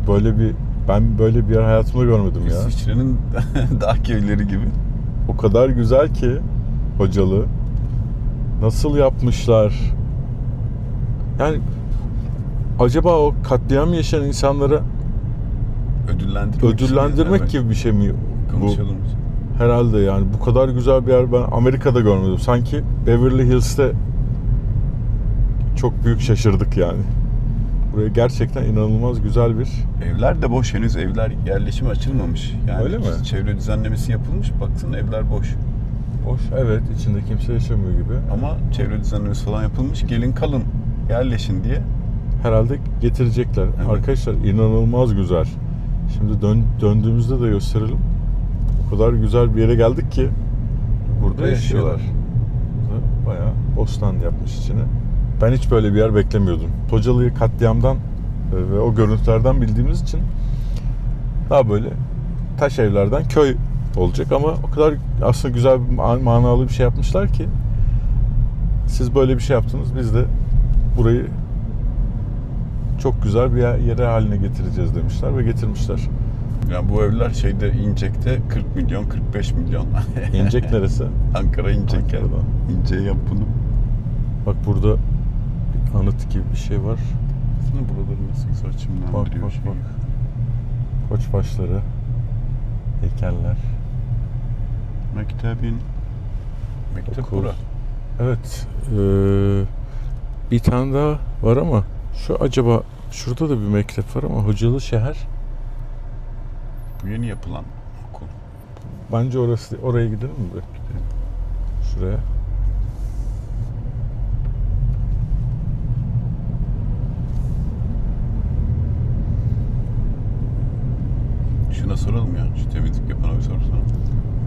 [SPEAKER 1] ben böyle bir yer hayatımda görmedim ya.
[SPEAKER 6] İsviçre'nin dağ köyleri gibi.
[SPEAKER 1] O kadar güzel ki Hocalı. Nasıl yapmışlar? Yani acaba o katliam yaşayan insanları ödüllendirmek
[SPEAKER 6] Evet.
[SPEAKER 1] gibi bir şey mi bu?
[SPEAKER 6] Konuşalım.
[SPEAKER 1] Herhalde yani bu kadar güzel bir yer ben Amerika'da görmedim. Sanki Beverly Hills'te çok büyük şaşırdık yani. Buraya gerçekten inanılmaz güzel bir...
[SPEAKER 6] Evler de boş, henüz evler yerleşime açılmamış. Yani
[SPEAKER 1] Öyle mi?
[SPEAKER 6] çevre düzenlemesi yapılmış. Baksana evler boş.
[SPEAKER 1] Boş, evet, içinde kimse yaşamıyor gibi.
[SPEAKER 6] Ama çevre düzenlemesi falan yapılmış. Gelin kalın, yerleşin diye.
[SPEAKER 1] Herhalde getirecekler.
[SPEAKER 6] Evet.
[SPEAKER 1] Arkadaşlar inanılmaz güzel. Şimdi döndüğümüzde de gösterelim. O kadar güzel bir yere geldik ki burada yaşıyorlar. Burada bayağı bostan yapmış içine. Ben hiç böyle bir yer beklemiyordum. Hocalı'yı katliamdan ve o görüntülerden bildiğimiz için daha böyle taş evlerden köy olacak ama o kadar aslında güzel bir manalı bir şey yapmışlar ki siz böyle bir şey yaptınız, biz de burayı çok güzel bir yere haline getireceğiz demişler ve getirmişler.
[SPEAKER 6] Yani bu evler şeyde İncek'te 40 milyon, 45 milyon.
[SPEAKER 1] İncek neresi?
[SPEAKER 6] Ankara İncek yani.
[SPEAKER 1] Ankara'da.
[SPEAKER 6] İncek'e yap bunu.
[SPEAKER 1] Bak burada bir anıt gibi bir şey var.
[SPEAKER 6] Aslında buraları nasıl güzel
[SPEAKER 1] Bak
[SPEAKER 6] çimlendiriyor.
[SPEAKER 1] bak bak. Koçbaşları, heykeller.
[SPEAKER 6] Mektep
[SPEAKER 1] Okul.
[SPEAKER 6] bura.
[SPEAKER 1] Evet. Bir tane daha var ama şu acaba şurada da bir mektep var ama Hocalı şehir.
[SPEAKER 6] Bu yeni yapılan okul.
[SPEAKER 1] Bence oraya gidelim mi bir? Şuraya.
[SPEAKER 6] Şuna soralım ya. Şu temizlik yapana bir sorsana.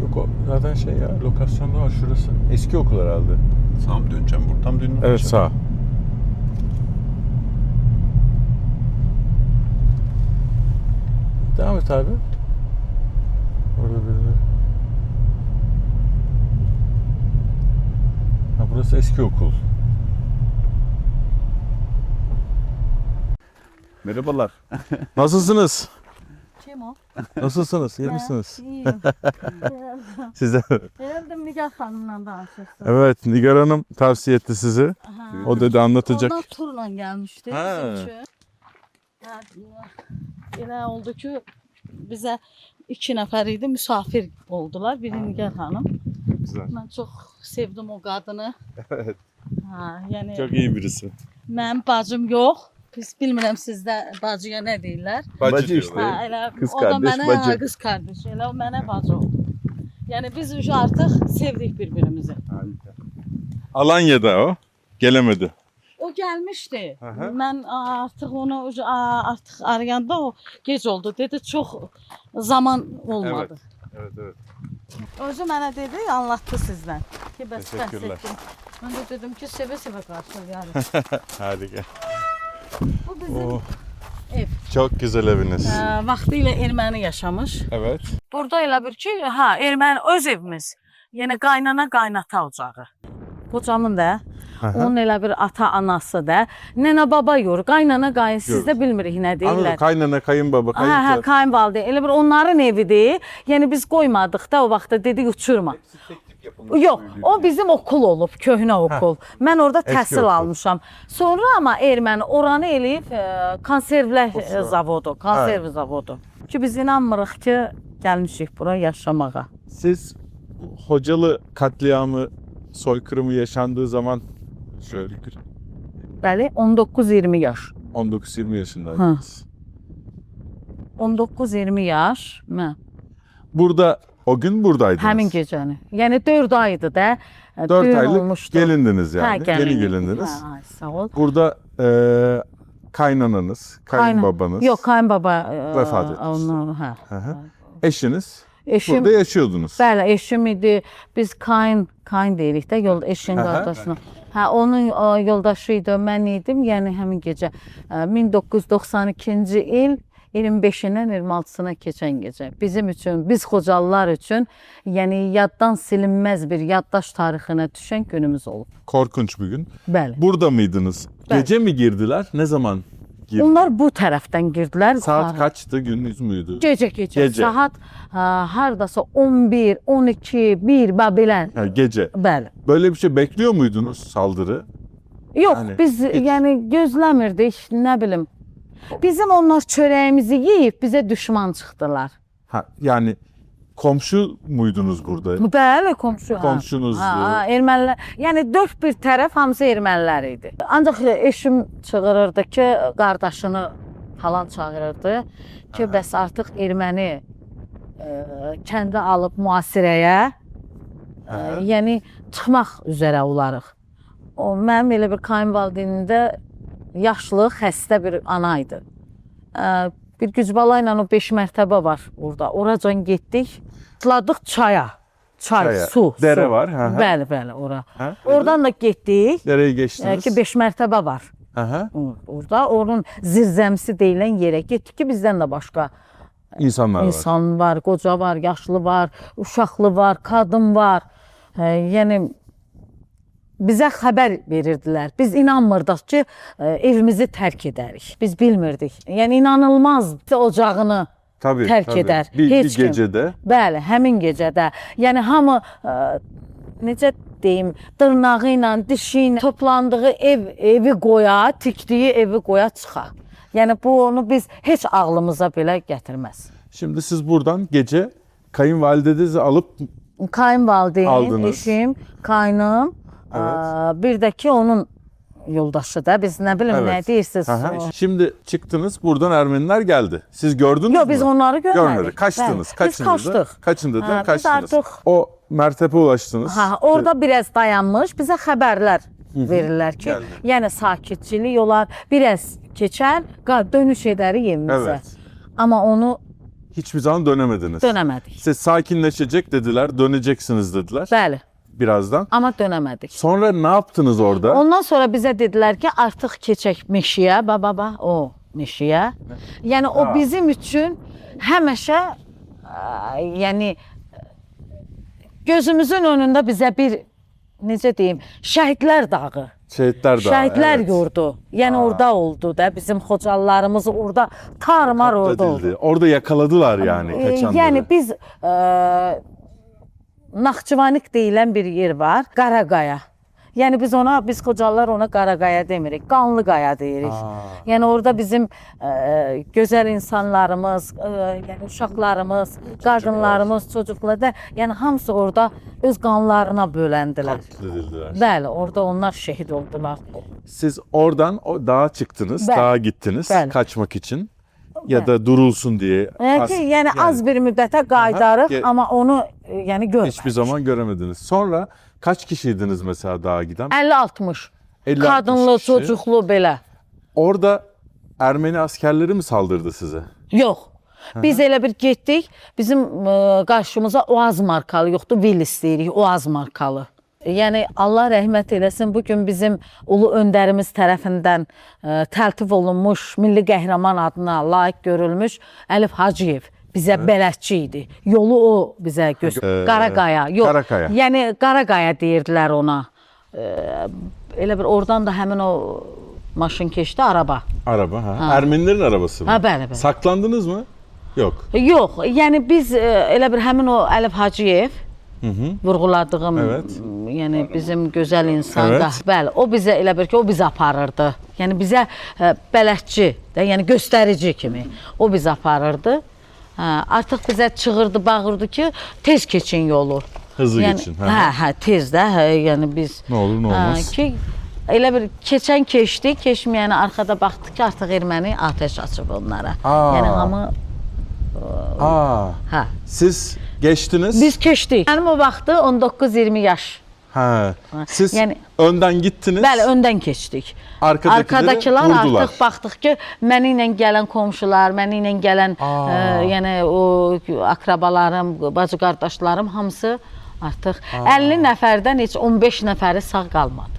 [SPEAKER 1] Yok o zaten şey ya, lokasyonda var şurası. Eski okul herhalde.
[SPEAKER 6] Sağa mı döneceğim? Buradan mı dönüyorum?
[SPEAKER 1] Evet, sağ. Devam et abi. Burası eski okul.
[SPEAKER 6] Merhabalar.
[SPEAKER 1] Nasılsınız?
[SPEAKER 4] Kim o?
[SPEAKER 1] Nasılsınız? İyi misiniz?
[SPEAKER 4] İyiyim.
[SPEAKER 1] Siz de.
[SPEAKER 4] Herhalde Nigar Hanım'la danışırsın.
[SPEAKER 1] Evet, Nigar Hanım tavsiye etti sizi.
[SPEAKER 4] Aha.
[SPEAKER 1] O dedi anlatacak.
[SPEAKER 4] Ondan turla gelmişti
[SPEAKER 1] Ha.
[SPEAKER 4] bizim için. Elə oldu ki, bizə 2 nəfər idi, müsafir oldular. Biri Nigar Hanım.
[SPEAKER 1] Güzel.
[SPEAKER 4] Mən çox sevdim o qadını.
[SPEAKER 1] Evet.
[SPEAKER 4] Ha, yəni
[SPEAKER 1] Çok iyi birisi.
[SPEAKER 4] mənim bacım yox. Biz bilmirəm sizdə bacıya nə deyirlər.
[SPEAKER 6] Bacı
[SPEAKER 1] işte.
[SPEAKER 4] Ha, elə
[SPEAKER 6] Qız
[SPEAKER 4] o da
[SPEAKER 6] qardaş,
[SPEAKER 4] mənə
[SPEAKER 6] bacı.
[SPEAKER 4] qız qardaş, elə o mənə bacı oldu. Yəni biz už artıq sevdik bir-birimizi.
[SPEAKER 1] Alanya'da o. Gelemedi.
[SPEAKER 4] O gəlmişdi.
[SPEAKER 1] Aha.
[SPEAKER 4] Mən artıq onu artıq arayanda o gec oldu. Dedi çox zaman olmadı.
[SPEAKER 1] Evet.
[SPEAKER 4] Özü mənə dedi, anlattı sizdən. Ki bəs
[SPEAKER 1] Teşekkürler.
[SPEAKER 4] etdim. Mən də dedim ki, sevə-sevə qarşılayarıq.
[SPEAKER 1] Harika.
[SPEAKER 4] Bu bizim
[SPEAKER 1] Oh,
[SPEAKER 4] ev.
[SPEAKER 1] çok güzel eviniz.
[SPEAKER 4] Vaxtilə erməni yaşamış.
[SPEAKER 1] Evet.
[SPEAKER 4] Burada elə bir ki, erməni öz evimiz. Yəni qaynana qaynata ocağı. Kocamın da, onun elə bir ata anası da, nənə baba yor, qaynana qayn, siz də bilmirik nə
[SPEAKER 1] Ama
[SPEAKER 4] deyirlər.
[SPEAKER 1] kaynana, kayınbaba, kayınço.
[SPEAKER 4] Kayınvalide. Elə bir onların evidir. Yəni biz qoymadıq da o vaxtda dedik uçurma. Yox, o bizim okul olub, köhnə okul. Mən orada təhsil
[SPEAKER 1] okul.
[SPEAKER 4] almışam. Sonra amma erməni oranı eləyib konservlər zavodu, konserv zavodu. Ki biz inanmırıq ki, gəlmişik bura yaşamağa.
[SPEAKER 1] Siz Hocalı katliamı, soykırımı yaşandığı zaman şöyle
[SPEAKER 4] Bəli, 19-20 yaş.
[SPEAKER 1] 19-20 yaşındaydınız.
[SPEAKER 4] 19-20 yaş. Mən
[SPEAKER 1] Burada o gün buradaydınız.
[SPEAKER 4] həmin gecəni. Yəni 4 aydı da.
[SPEAKER 1] 4
[SPEAKER 4] düğün
[SPEAKER 1] aylık
[SPEAKER 4] olmuşdu.
[SPEAKER 1] gelindiniz yani.
[SPEAKER 4] Hə,
[SPEAKER 1] Yeni
[SPEAKER 4] gəlin.
[SPEAKER 1] gelindiniz.
[SPEAKER 4] Hə, sağ ol.
[SPEAKER 1] Burada kaynananız, kayınbabanız,
[SPEAKER 4] Yox, kayınbaba
[SPEAKER 1] vəfat etmiş.
[SPEAKER 4] Onu, hə.
[SPEAKER 1] Hı hı. Eşiniz
[SPEAKER 4] Eşim,
[SPEAKER 1] burada yaşıyordunuz.
[SPEAKER 4] bəli, eşim idi. Biz kayn deyirik də, yol eşin
[SPEAKER 1] Aha.
[SPEAKER 4] qardaşına. Hə, onun yoldaşı idi, mən idim. Yəni həmin gecə 1992-ci il 25-dən 26-sına keçən gecə. Bizim üçün, biz Xocalılar üçün, yəni yaddan silinməz bir yaddaş tarixinə düşən günümüz olub.
[SPEAKER 1] Korkunç bir gün.
[SPEAKER 4] Bəli.
[SPEAKER 1] Burada mıydınız?
[SPEAKER 4] Ben-
[SPEAKER 1] Gece mi girdiler? Ne zaman girdi?
[SPEAKER 4] Onlar bu tərəfdən girdilər.
[SPEAKER 1] Saat kaçtı? Gündüz müydü?
[SPEAKER 4] Gecə.
[SPEAKER 1] Gecə.
[SPEAKER 4] Saat hardasa 11, 12, 1 belə.
[SPEAKER 1] Ha, gece.
[SPEAKER 4] Bəli.
[SPEAKER 1] Böyle bir şey bekliyor muydunuz saldırı?
[SPEAKER 4] Yox,
[SPEAKER 1] Yəni,
[SPEAKER 4] biz yəni gözləmirdik, nə bilim. Bizim onlar çörəyimizi yeyib bizə düşman çıxdılar.
[SPEAKER 1] Ha, yani komşu muydunuz burada?
[SPEAKER 4] Bəli, komşu.
[SPEAKER 1] Komşunuzdu.
[SPEAKER 4] Ermənilər. Yəni dörd bir tərəf hamısı ermənilər idi. Ancaq eşim çığırırdı ki, qardaşını falan çağırırdı ki, bəs artıq erməni kəndə alıb müasirəyə, yəni çıxmaq üzrə olarıq. O mənim elə bir kayınvalideyimdə yaşlı, xəstə bir ana idi. Bir gücbala ilə o 5 mərtəbə var orada. Oracan getdik, atladıq çaya. Çay, su.
[SPEAKER 1] Dere
[SPEAKER 4] su.
[SPEAKER 1] var. Hı hı.
[SPEAKER 4] Bəli, ora.
[SPEAKER 1] Ha?
[SPEAKER 4] Oradan da getdik.
[SPEAKER 1] Dereyi geçtiniz.
[SPEAKER 4] Ki 5 mərtəbə var.
[SPEAKER 1] Hı hı.
[SPEAKER 4] Orada onun zirzəmisi deyilən yerə getdik ki, bizdən də başqa
[SPEAKER 1] İnsanlar var.
[SPEAKER 4] insan var, qoca var, yaşlı var, uşaqlı var, qadın var. Yəni bizə xəbər verirdilər. Biz inanmırdıq ki, evimizi tərk edərik. Biz bilmirdik. Yəni inanılmaz ocağını
[SPEAKER 1] Tabii,
[SPEAKER 4] tərk
[SPEAKER 1] tabii.
[SPEAKER 4] edər.
[SPEAKER 1] Bir
[SPEAKER 4] Heç kim.
[SPEAKER 1] gecede.
[SPEAKER 4] Bəli, həmin gecədə. Yəni hamı necə deyim, dırnağı ilə, dişi ilə toplandığı evi qoya, tikdiyi evi qoya çıxa. Yəni bunu biz heç ağlımıza belə gətirməz.
[SPEAKER 1] Şimdi siz buradan gece kayınvalidenizi alıp
[SPEAKER 4] Kayınvalideyim,
[SPEAKER 1] Aldınız.
[SPEAKER 4] eşim, kaynım, bir də ki onun yoldaşı da. Biz nə bilim
[SPEAKER 1] Evet.
[SPEAKER 4] nə deyirsiniz?
[SPEAKER 1] Aha. Şimdi çıktınız, buradan Ermeniler geldi. Siz gördünüz
[SPEAKER 4] Yox,
[SPEAKER 1] mü?
[SPEAKER 4] biz onları görmədik.
[SPEAKER 1] Görmedik. Kaçtınız.
[SPEAKER 4] Bəli,
[SPEAKER 1] Kaçınızda?
[SPEAKER 4] Biz qaçdıq.
[SPEAKER 1] Kaçınızda
[SPEAKER 4] Ha, biz
[SPEAKER 1] kaçtınız.
[SPEAKER 4] artıq-
[SPEAKER 1] O mertebe ulaştınız.
[SPEAKER 4] Orada biraz dayanmış, bizə xəbərlər verirlər ki,
[SPEAKER 1] Gəldi.
[SPEAKER 4] yəni sakitçilik olar, biraz keçər, dönüş edərik evimizə.
[SPEAKER 1] Evet.
[SPEAKER 4] Amma onu
[SPEAKER 1] Hiçbir zaman dönemediniz.
[SPEAKER 4] dönəmədik.
[SPEAKER 1] Siz sakinleşecek dediler, döneceksiniz dediler
[SPEAKER 4] Bəli,
[SPEAKER 1] birazdan.
[SPEAKER 4] amma dönəmədik.
[SPEAKER 1] Sonra ne yaptınız orada?
[SPEAKER 4] Ondan sonra bizə dedilər ki, artıq keçək meşəyə, o meşəyə. Yəni o bizim üçün həmişə yəni gözümüzün önündə bizə bir necə deyim, şəhidlər dağı.
[SPEAKER 1] Şehitler Dağı.
[SPEAKER 4] Şəhidlər
[SPEAKER 1] evet.
[SPEAKER 4] yurdu. Yəni orada oldu da bizim Xocalılarımız orada tarmar orada oldu.
[SPEAKER 1] Katledildi. Orada yakaladılar yani kaçanları.
[SPEAKER 4] Yəni biz Naxçıvanik deyilən bir yer var, Qaraqaya. Yəni biz Xocalılar ona Qaraqaya demirik, Qanlı Qaya deyirik. Yəni orada bizim gözəl insanlarımız, yəni uşaqlarımız, qadınlarımız, çocuklar da, yəni hamısı orada öz qanlarına böləndilər.
[SPEAKER 1] Katledildiler.
[SPEAKER 4] Bəli, orada onlar şəhid oldular.
[SPEAKER 1] Siz oradan o dağa çıktınız,
[SPEAKER 4] Bəli.
[SPEAKER 1] dağa gittiniz
[SPEAKER 4] Bəli.
[SPEAKER 1] kaçmak için ya da durulsun diye.
[SPEAKER 4] Yəni az bir müddətə qayıdarıq,
[SPEAKER 1] Aha,
[SPEAKER 4] amma onu yəni görmədik.
[SPEAKER 1] Hiçbir zaman göremediniz. Sonra kaç kişiydiniz mesela dağa giden?
[SPEAKER 4] 50-60.
[SPEAKER 1] 50-60
[SPEAKER 4] Kadınlı,
[SPEAKER 1] kişi.
[SPEAKER 4] çocuklu belə.
[SPEAKER 1] Orada Ermeni askerleri mi saldırdı size?
[SPEAKER 4] Yox. Biz elə bir getdik, bizim qarşımıza Oaz markalı yoxdur, Willis deyirik, Oaz markalı. Yəni Allah rəhmət eləsin, bu gün bizim ulu öndərimiz tərəfindən təltif olunmuş, milli qəhrəman adına layiq görülmüş Əlif Hacıyev bizə bələdçi idi. Yolu o bizə göstərdi. Qaraqaya, yox.
[SPEAKER 1] Qarakaya.
[SPEAKER 4] Yəni Qaraqaya deyirdilər ona. Elə bir oradan da həmin o maşın keçdi, araba.
[SPEAKER 1] Araba ha. Ermenilerin arabası mı?
[SPEAKER 4] Ha, bəli, bəli.
[SPEAKER 1] Saklandınız mı? Yok.
[SPEAKER 4] Yox, yəni biz elə bir həmin o Əlif Hacıyev vurğuladığım,
[SPEAKER 1] Evet.
[SPEAKER 4] yəni bizim gözəl insan,
[SPEAKER 1] Evet.
[SPEAKER 4] bəli, o bizə elə bir ki, o bizi aparırdı. Yəni bizə bələdçi də, yəni göstərici kimi o bizi aparırdı. Artıq bizə çığırdı, bağırdı ki, tez keçin yolu.
[SPEAKER 1] Hızlı
[SPEAKER 4] Yəni,
[SPEAKER 1] geçin.
[SPEAKER 4] hə, tez də, yəni biz
[SPEAKER 1] Ne olur ne olmaz.
[SPEAKER 4] ki elə bir keçən keçdi, keçməyəni arxada baxdı ki, artıq erməni atəş açıb onlara.
[SPEAKER 1] Aa.
[SPEAKER 4] Yəni hamı hə.
[SPEAKER 1] Siz geçtiniz.
[SPEAKER 4] Biz keçdik. Mənim o vaxtı 19-20 yaş.
[SPEAKER 1] Ha. Siz
[SPEAKER 4] Yani-
[SPEAKER 1] önden gittiniz.
[SPEAKER 4] Bəli, öndən keçdik.
[SPEAKER 1] Arkadakıları vurdular.
[SPEAKER 4] Artıq baxdıq ki, məni ilə gələn qonşular, məni ilə gələn yəni o akrabalarım, bacı qardaşlarım hamısı artıq 50 nəfərdən heç 15 nəfəri sağ qalmadı.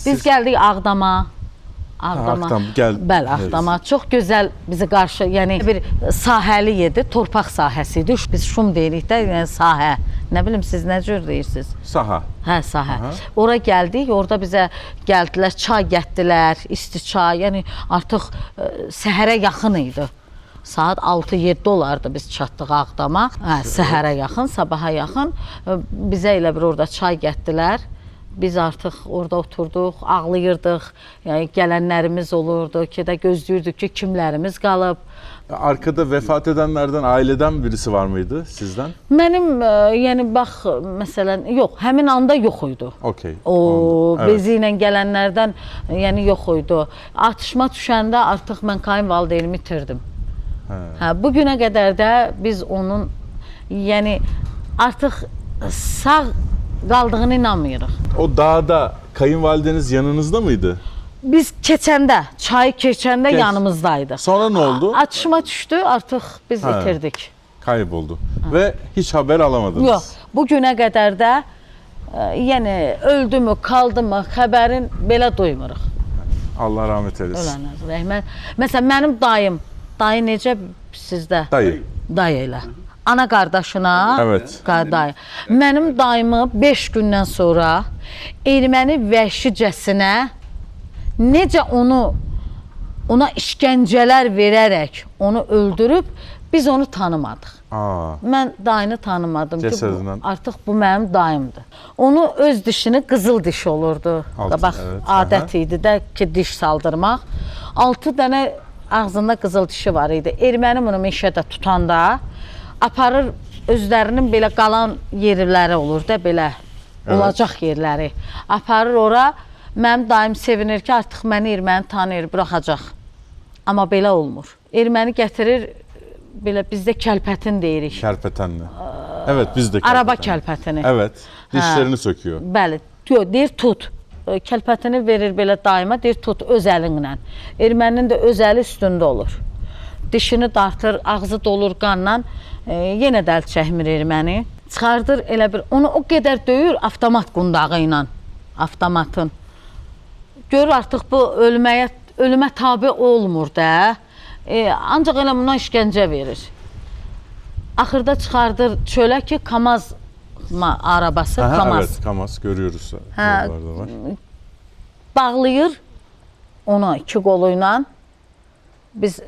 [SPEAKER 4] Biz gəldik Ağdama.
[SPEAKER 1] Ağdam, gəl.
[SPEAKER 4] Bəli, Ağdama. Çox gözəl bizi qarşı, yəni bir sahəli idi, torpaq sahəsi idi. Biz şum deyirik də, yəni sahə. Nə bilim siz nə cür deyirsiniz?
[SPEAKER 1] Saha.
[SPEAKER 4] Hə, sahə. Ora gəldik, orada bizə gəldilər, çay gətdilər, isti çay. Yəni artıq səhərə yaxın idi. Saat 6-7 olardı biz çatdıq Ağdama. Hə, səhərə yaxın, sabaha yaxın bizə elə bir orada çay gətdilər. Biz artıq orada oturduq, ağlayırdıq. Yəni gələnlərimiz olurdu ki, də gözləyirdik ki, kimlərimiz qalıb.
[SPEAKER 1] Arkada vefat edenlerden aileden birisi var mıydı sizden?
[SPEAKER 4] Mənim yəni bax məsələn yox, həmin anda yox idi.
[SPEAKER 1] Okey.
[SPEAKER 4] O
[SPEAKER 1] Anladım. Evet.
[SPEAKER 4] bezi ilə gələnlərdən yəni yox idi. Atışma düşəndə artıq mən kayınvalideyimi itirdim. Hə, bu günə qədər də biz onun yəni artıq sağ qaldığını inanmırıq.
[SPEAKER 1] O dağda kayınvalideniz yanınızda mıydı?
[SPEAKER 4] Biz keçəndə, çayı keçəndə
[SPEAKER 1] Keç.
[SPEAKER 4] yanımızdaydı.
[SPEAKER 1] Sonra ne oldu?
[SPEAKER 4] Atışma düşdü, artıq biz
[SPEAKER 1] Ha.
[SPEAKER 4] itirdik.
[SPEAKER 1] Kayboldu. Ve hiç haber alamadınız.
[SPEAKER 4] Yox, bu günə qədər də yəni öldü mü, kaldı mı xəbərin belə duymuruq.
[SPEAKER 1] Allah rahmet eylesin.
[SPEAKER 4] Ölənə rəhmət. Məsələn mənim dayı necə sizdə?
[SPEAKER 1] Dayı.
[SPEAKER 4] Dayı elə. Ana qardaşına,
[SPEAKER 1] Evet.
[SPEAKER 4] dayı. Mənim dayımı 5 gündən sonra erməni vəhşicəsinə necə ona işgəncələr verərək onu öldürüb, biz onu tanımadıq. Mən dayını tanımadım ki,
[SPEAKER 1] Cəsədindən.
[SPEAKER 4] artıq bu mənim dayımdır. Onu öz dişini qızıl diş olurdu.
[SPEAKER 1] Altın,
[SPEAKER 4] Bax,
[SPEAKER 1] evet,
[SPEAKER 4] adət idi də ki, diş saldırmaq. 6 dənə ağzında qızıl dişi var idi. Erməni bunu meşədə tutanda aparır, özlərinin belə qalan yerləri olur da belə, olacaq yerləri. Aparır ora, mənim dayım sevinir ki, artıq məni erməni tanıyır, buraxacaq. Amma belə olmur. Erməni gətirir, belə bizdə kəlpətin deyirik.
[SPEAKER 1] Kerpetenli. Evet biz de
[SPEAKER 4] Araba
[SPEAKER 1] kerpetenli.
[SPEAKER 4] kəlpətini.
[SPEAKER 1] Evet. Dişlerini söküyor.
[SPEAKER 4] Bəli, deyir tut. Kəlpətini verir belə dayıma, deyir tut öz əlinlə. Erməninin də öz əli üstündə olur. Dişini dartır, ağzı dolur qanla, yenə də əl çəkmir erməni. Çıxardır elə bir, onu o qədər döyür avtomat qundağı ilə, avtomatın. Görür artıq bu ölümə tabi olmur da. Ancaq elə bundan işgəncə verir. Axırda çıxardır çölə ki, Kamaz arabası
[SPEAKER 1] Aha,
[SPEAKER 4] KAMAZ.
[SPEAKER 1] Evet, KAMAZ görüyoruz.
[SPEAKER 4] Ha.
[SPEAKER 1] Yollarda var.
[SPEAKER 4] Bağlayır onu iki qoluyla. Biz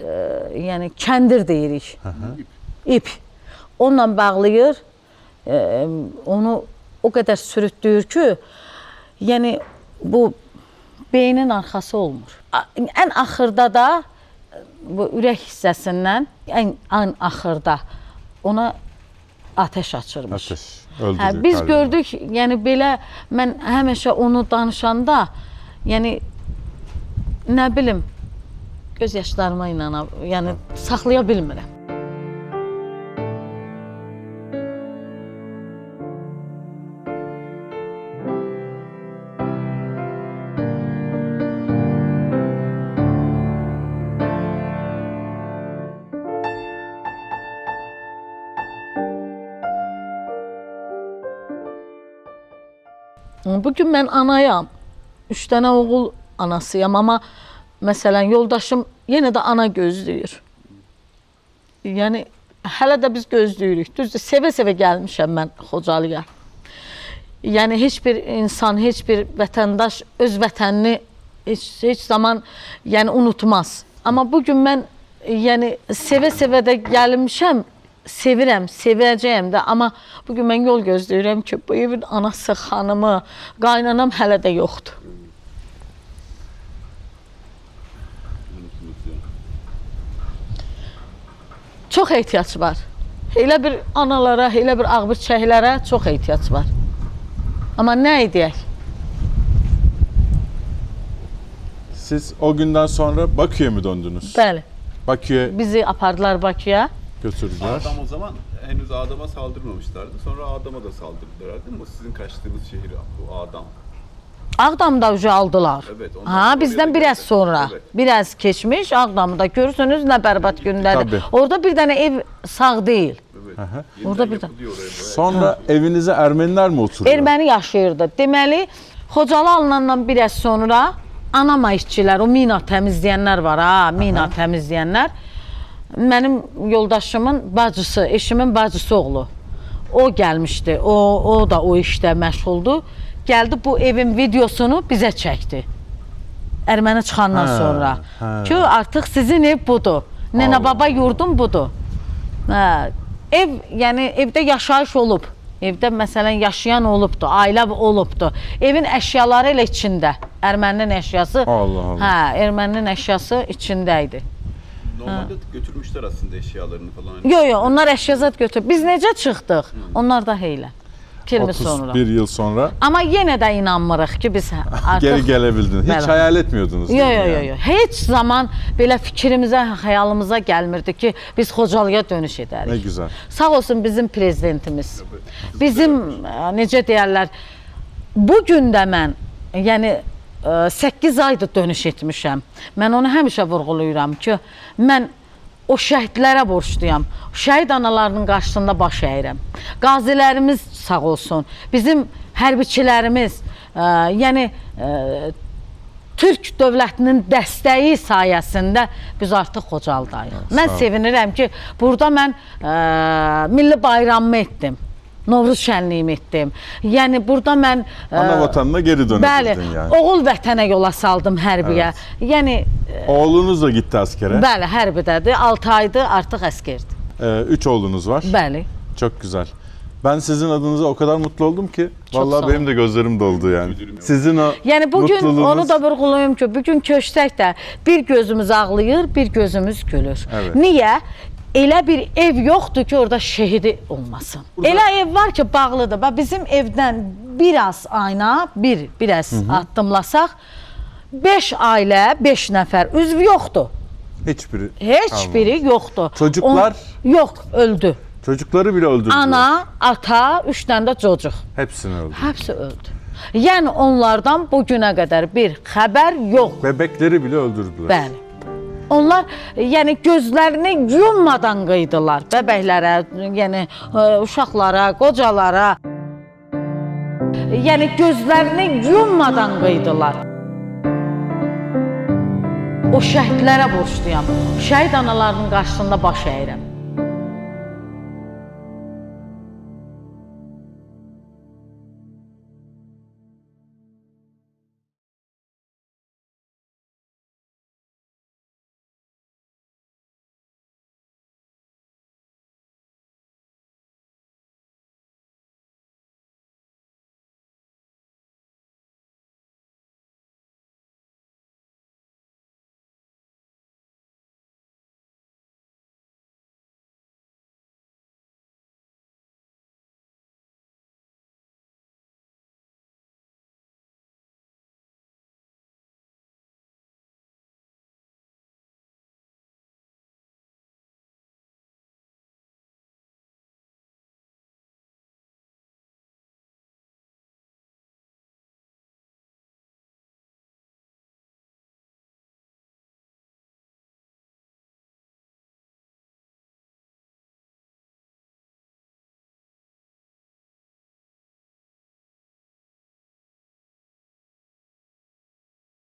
[SPEAKER 4] yəni kəndir deyirik. İp. Onunla bağlayır. Onu o qədər sürütdüyür ki, yəni bu beynin arxası olmur. Ən axırda da bu ürək hissəsindən ən axırda ona ateş açırmış.
[SPEAKER 1] Ateş öldürüyor.
[SPEAKER 4] Biz
[SPEAKER 1] kalbini.
[SPEAKER 4] gördük, yəni belə mən həmişə onu danışanda, yəni nə bilim göz yaşlarıma yəni saxlaya bilmirəm. Bugün mən anayam. 3 dənə oğul anasıyam, amma məsələn yoldaşım yenə də ana gözləyir. Yəni hələ də biz gözləyirik. Düzdür, sevə-sevə gəlmişəm mən Xocalıya. Yəni heç bir insan, heç bir vətəndaş öz vətənini heç zaman yəni unutmaz. Amma bugün mən yəni sevə-sevə də gəlmişəm. Sevirəm, sevəcəyəm də, amma bugün mən yol gözləyirəm ki, bu evin anası, xanımı, qaynanam hələ də yoxdur. Çox ehtiyac var. Elə bir analara, elə bir ağbirçəklərə çox ehtiyac var. Amma nə edək?
[SPEAKER 1] Siz o günden sonra Bakü'ye mi döndünüz?
[SPEAKER 4] Bəli,
[SPEAKER 1] Bakü'ye
[SPEAKER 4] bizi apardılar Bakıya.
[SPEAKER 1] götürdüler.
[SPEAKER 6] Adam o zaman henüz Adam'a saldırmamışlardı. Sonra Adam'a da saldırdılar değil mi? O sizin kaçtığınız şehir bu Adam.
[SPEAKER 4] Ağdamda ucu aldılar.
[SPEAKER 6] Evet, ondan
[SPEAKER 4] Ha,
[SPEAKER 6] sonra
[SPEAKER 4] bizden
[SPEAKER 6] oraya
[SPEAKER 4] biraz
[SPEAKER 6] geldi.
[SPEAKER 4] sonra.
[SPEAKER 6] Evet.
[SPEAKER 4] Biraz geçmiş Ağdamda. Görürsünüz ne berbat günler.
[SPEAKER 1] Tabii.
[SPEAKER 4] Orada bir tane ev sağ değil.
[SPEAKER 6] Evet.
[SPEAKER 4] Orada bir
[SPEAKER 6] yapılıyor oraya böyle.
[SPEAKER 1] Sonra evinize Ermeniler mi oturuyor?
[SPEAKER 4] Erməni yaşayırdı. Deməli, Xocalı alınandan biraz sonra anama işçilər, o mina təmizləyənlər var ha, mina təmizləyənlər. Mənim yoldaşımın bacısı, eşimin bacısı oğlu. O gəlmişdi. O da o işdə məşğuldu. Gəldi bu evin videosunu bizə çəkdi. Erməni çıxandan sonra. Ki artıq sizin ev budur. Nənə baba yurdum budur. Hə, ev, yəni evdə yaşayış olub. Evdə məsələn yaşayan olubdu, ailə olubdu. Evin əşyaları elə içində. Erməninin əşyası.
[SPEAKER 1] Allah Allah.
[SPEAKER 4] Hə, erməninin əşyası içində idi.
[SPEAKER 6] Normalde götürmüşler aslında eşyalarını falan.
[SPEAKER 4] Yo, onlar əşyazat götür. Biz necə çıxdıq? Onlar da heylə. Kilmi sonra.
[SPEAKER 1] 31 yıl sonra
[SPEAKER 4] Amma yenə də inanmırıq ki biz artıq
[SPEAKER 1] geri gelebildiniz. Hiç
[SPEAKER 4] Bəli.
[SPEAKER 1] hayal etmiyordunuz değil mi yani?
[SPEAKER 4] Yo. Heç zaman belə fikrimizə, xəyalımıza gəlmirdi ki, biz Xocalıya dönüş edərik.
[SPEAKER 1] Ne güzel.
[SPEAKER 4] Sağ olsun bizim prezidentimiz. Bizim necə deyərlər, bu gün də mən, yəni 8 aydır dönüş etmişəm. Mən onu həmişə vurğulayıram ki, mən o şəhidlərə borçluyam. Şəhid analarının qarşısında baş əyirəm. Qazilərimiz sağ olsun. Bizim hərbiçilərimiz, yəni Türk dövlətinin dəstəyi sayəsində biz artıq Xocalıdayıq. Mən sevinirəm ki, burada mən milli bayramımı etdim. Novruz şənliyimi etdim. Yəni burada mən
[SPEAKER 1] Ana vatanına geri dönebildin
[SPEAKER 4] bəli,
[SPEAKER 1] yani.
[SPEAKER 4] oğul vətənə yola saldım hərbiyə. Yəni
[SPEAKER 1] Oğlunuz da gitti askere.
[SPEAKER 4] bəli, hərbidədir. 6 aydır artıq əskerdir.
[SPEAKER 1] 3 oğlunuz var.
[SPEAKER 4] Bəli.
[SPEAKER 1] Çok güzel. Ben sizin adınıza o kadar mutlu oldum ki
[SPEAKER 4] Çok
[SPEAKER 1] vallahi
[SPEAKER 4] sağ
[SPEAKER 1] benim de gözlerim doldu yani. Sizin o
[SPEAKER 4] Yəni bugün
[SPEAKER 1] mutluluğunuz...
[SPEAKER 4] onu da vurğulayım ki, bugün köçsək də bir gözümüz ağlayır, bir gözümüz gülür.
[SPEAKER 1] Evet.
[SPEAKER 4] Niyə? Elə bir ev yoxdur ki, orada şəhidi olmasın. Elə ev var ki, bağlıdır. Bax bizim evdən biraz ayna, biraz addımlasaq 5 ailə, 5 nəfər üzv yoxdur.
[SPEAKER 1] Hiçbiri
[SPEAKER 4] Heç
[SPEAKER 1] kalmadı.
[SPEAKER 4] biri yoxdur.
[SPEAKER 1] Çocuklar?
[SPEAKER 4] Yox, öldü.
[SPEAKER 1] Çocukları bile öldürdüler.
[SPEAKER 4] Ana, ata, 3 dənə də çocuq.
[SPEAKER 1] Hepsini öldürdü.
[SPEAKER 4] Hepsi öldü. Yəni onlardan bugüne qədər bir xəbər yox.
[SPEAKER 1] Bebekleri bile öldürdülər.
[SPEAKER 4] Bəli. Onlar yəni gözlərini yummadan qıydılar bəbəklərə, yəni uşaqlara, qocalara. Yəni gözlərini yummadan qıydılar. O şəhidlərə borçluyam. Şəhid analarının qarşısında baş əyirəm.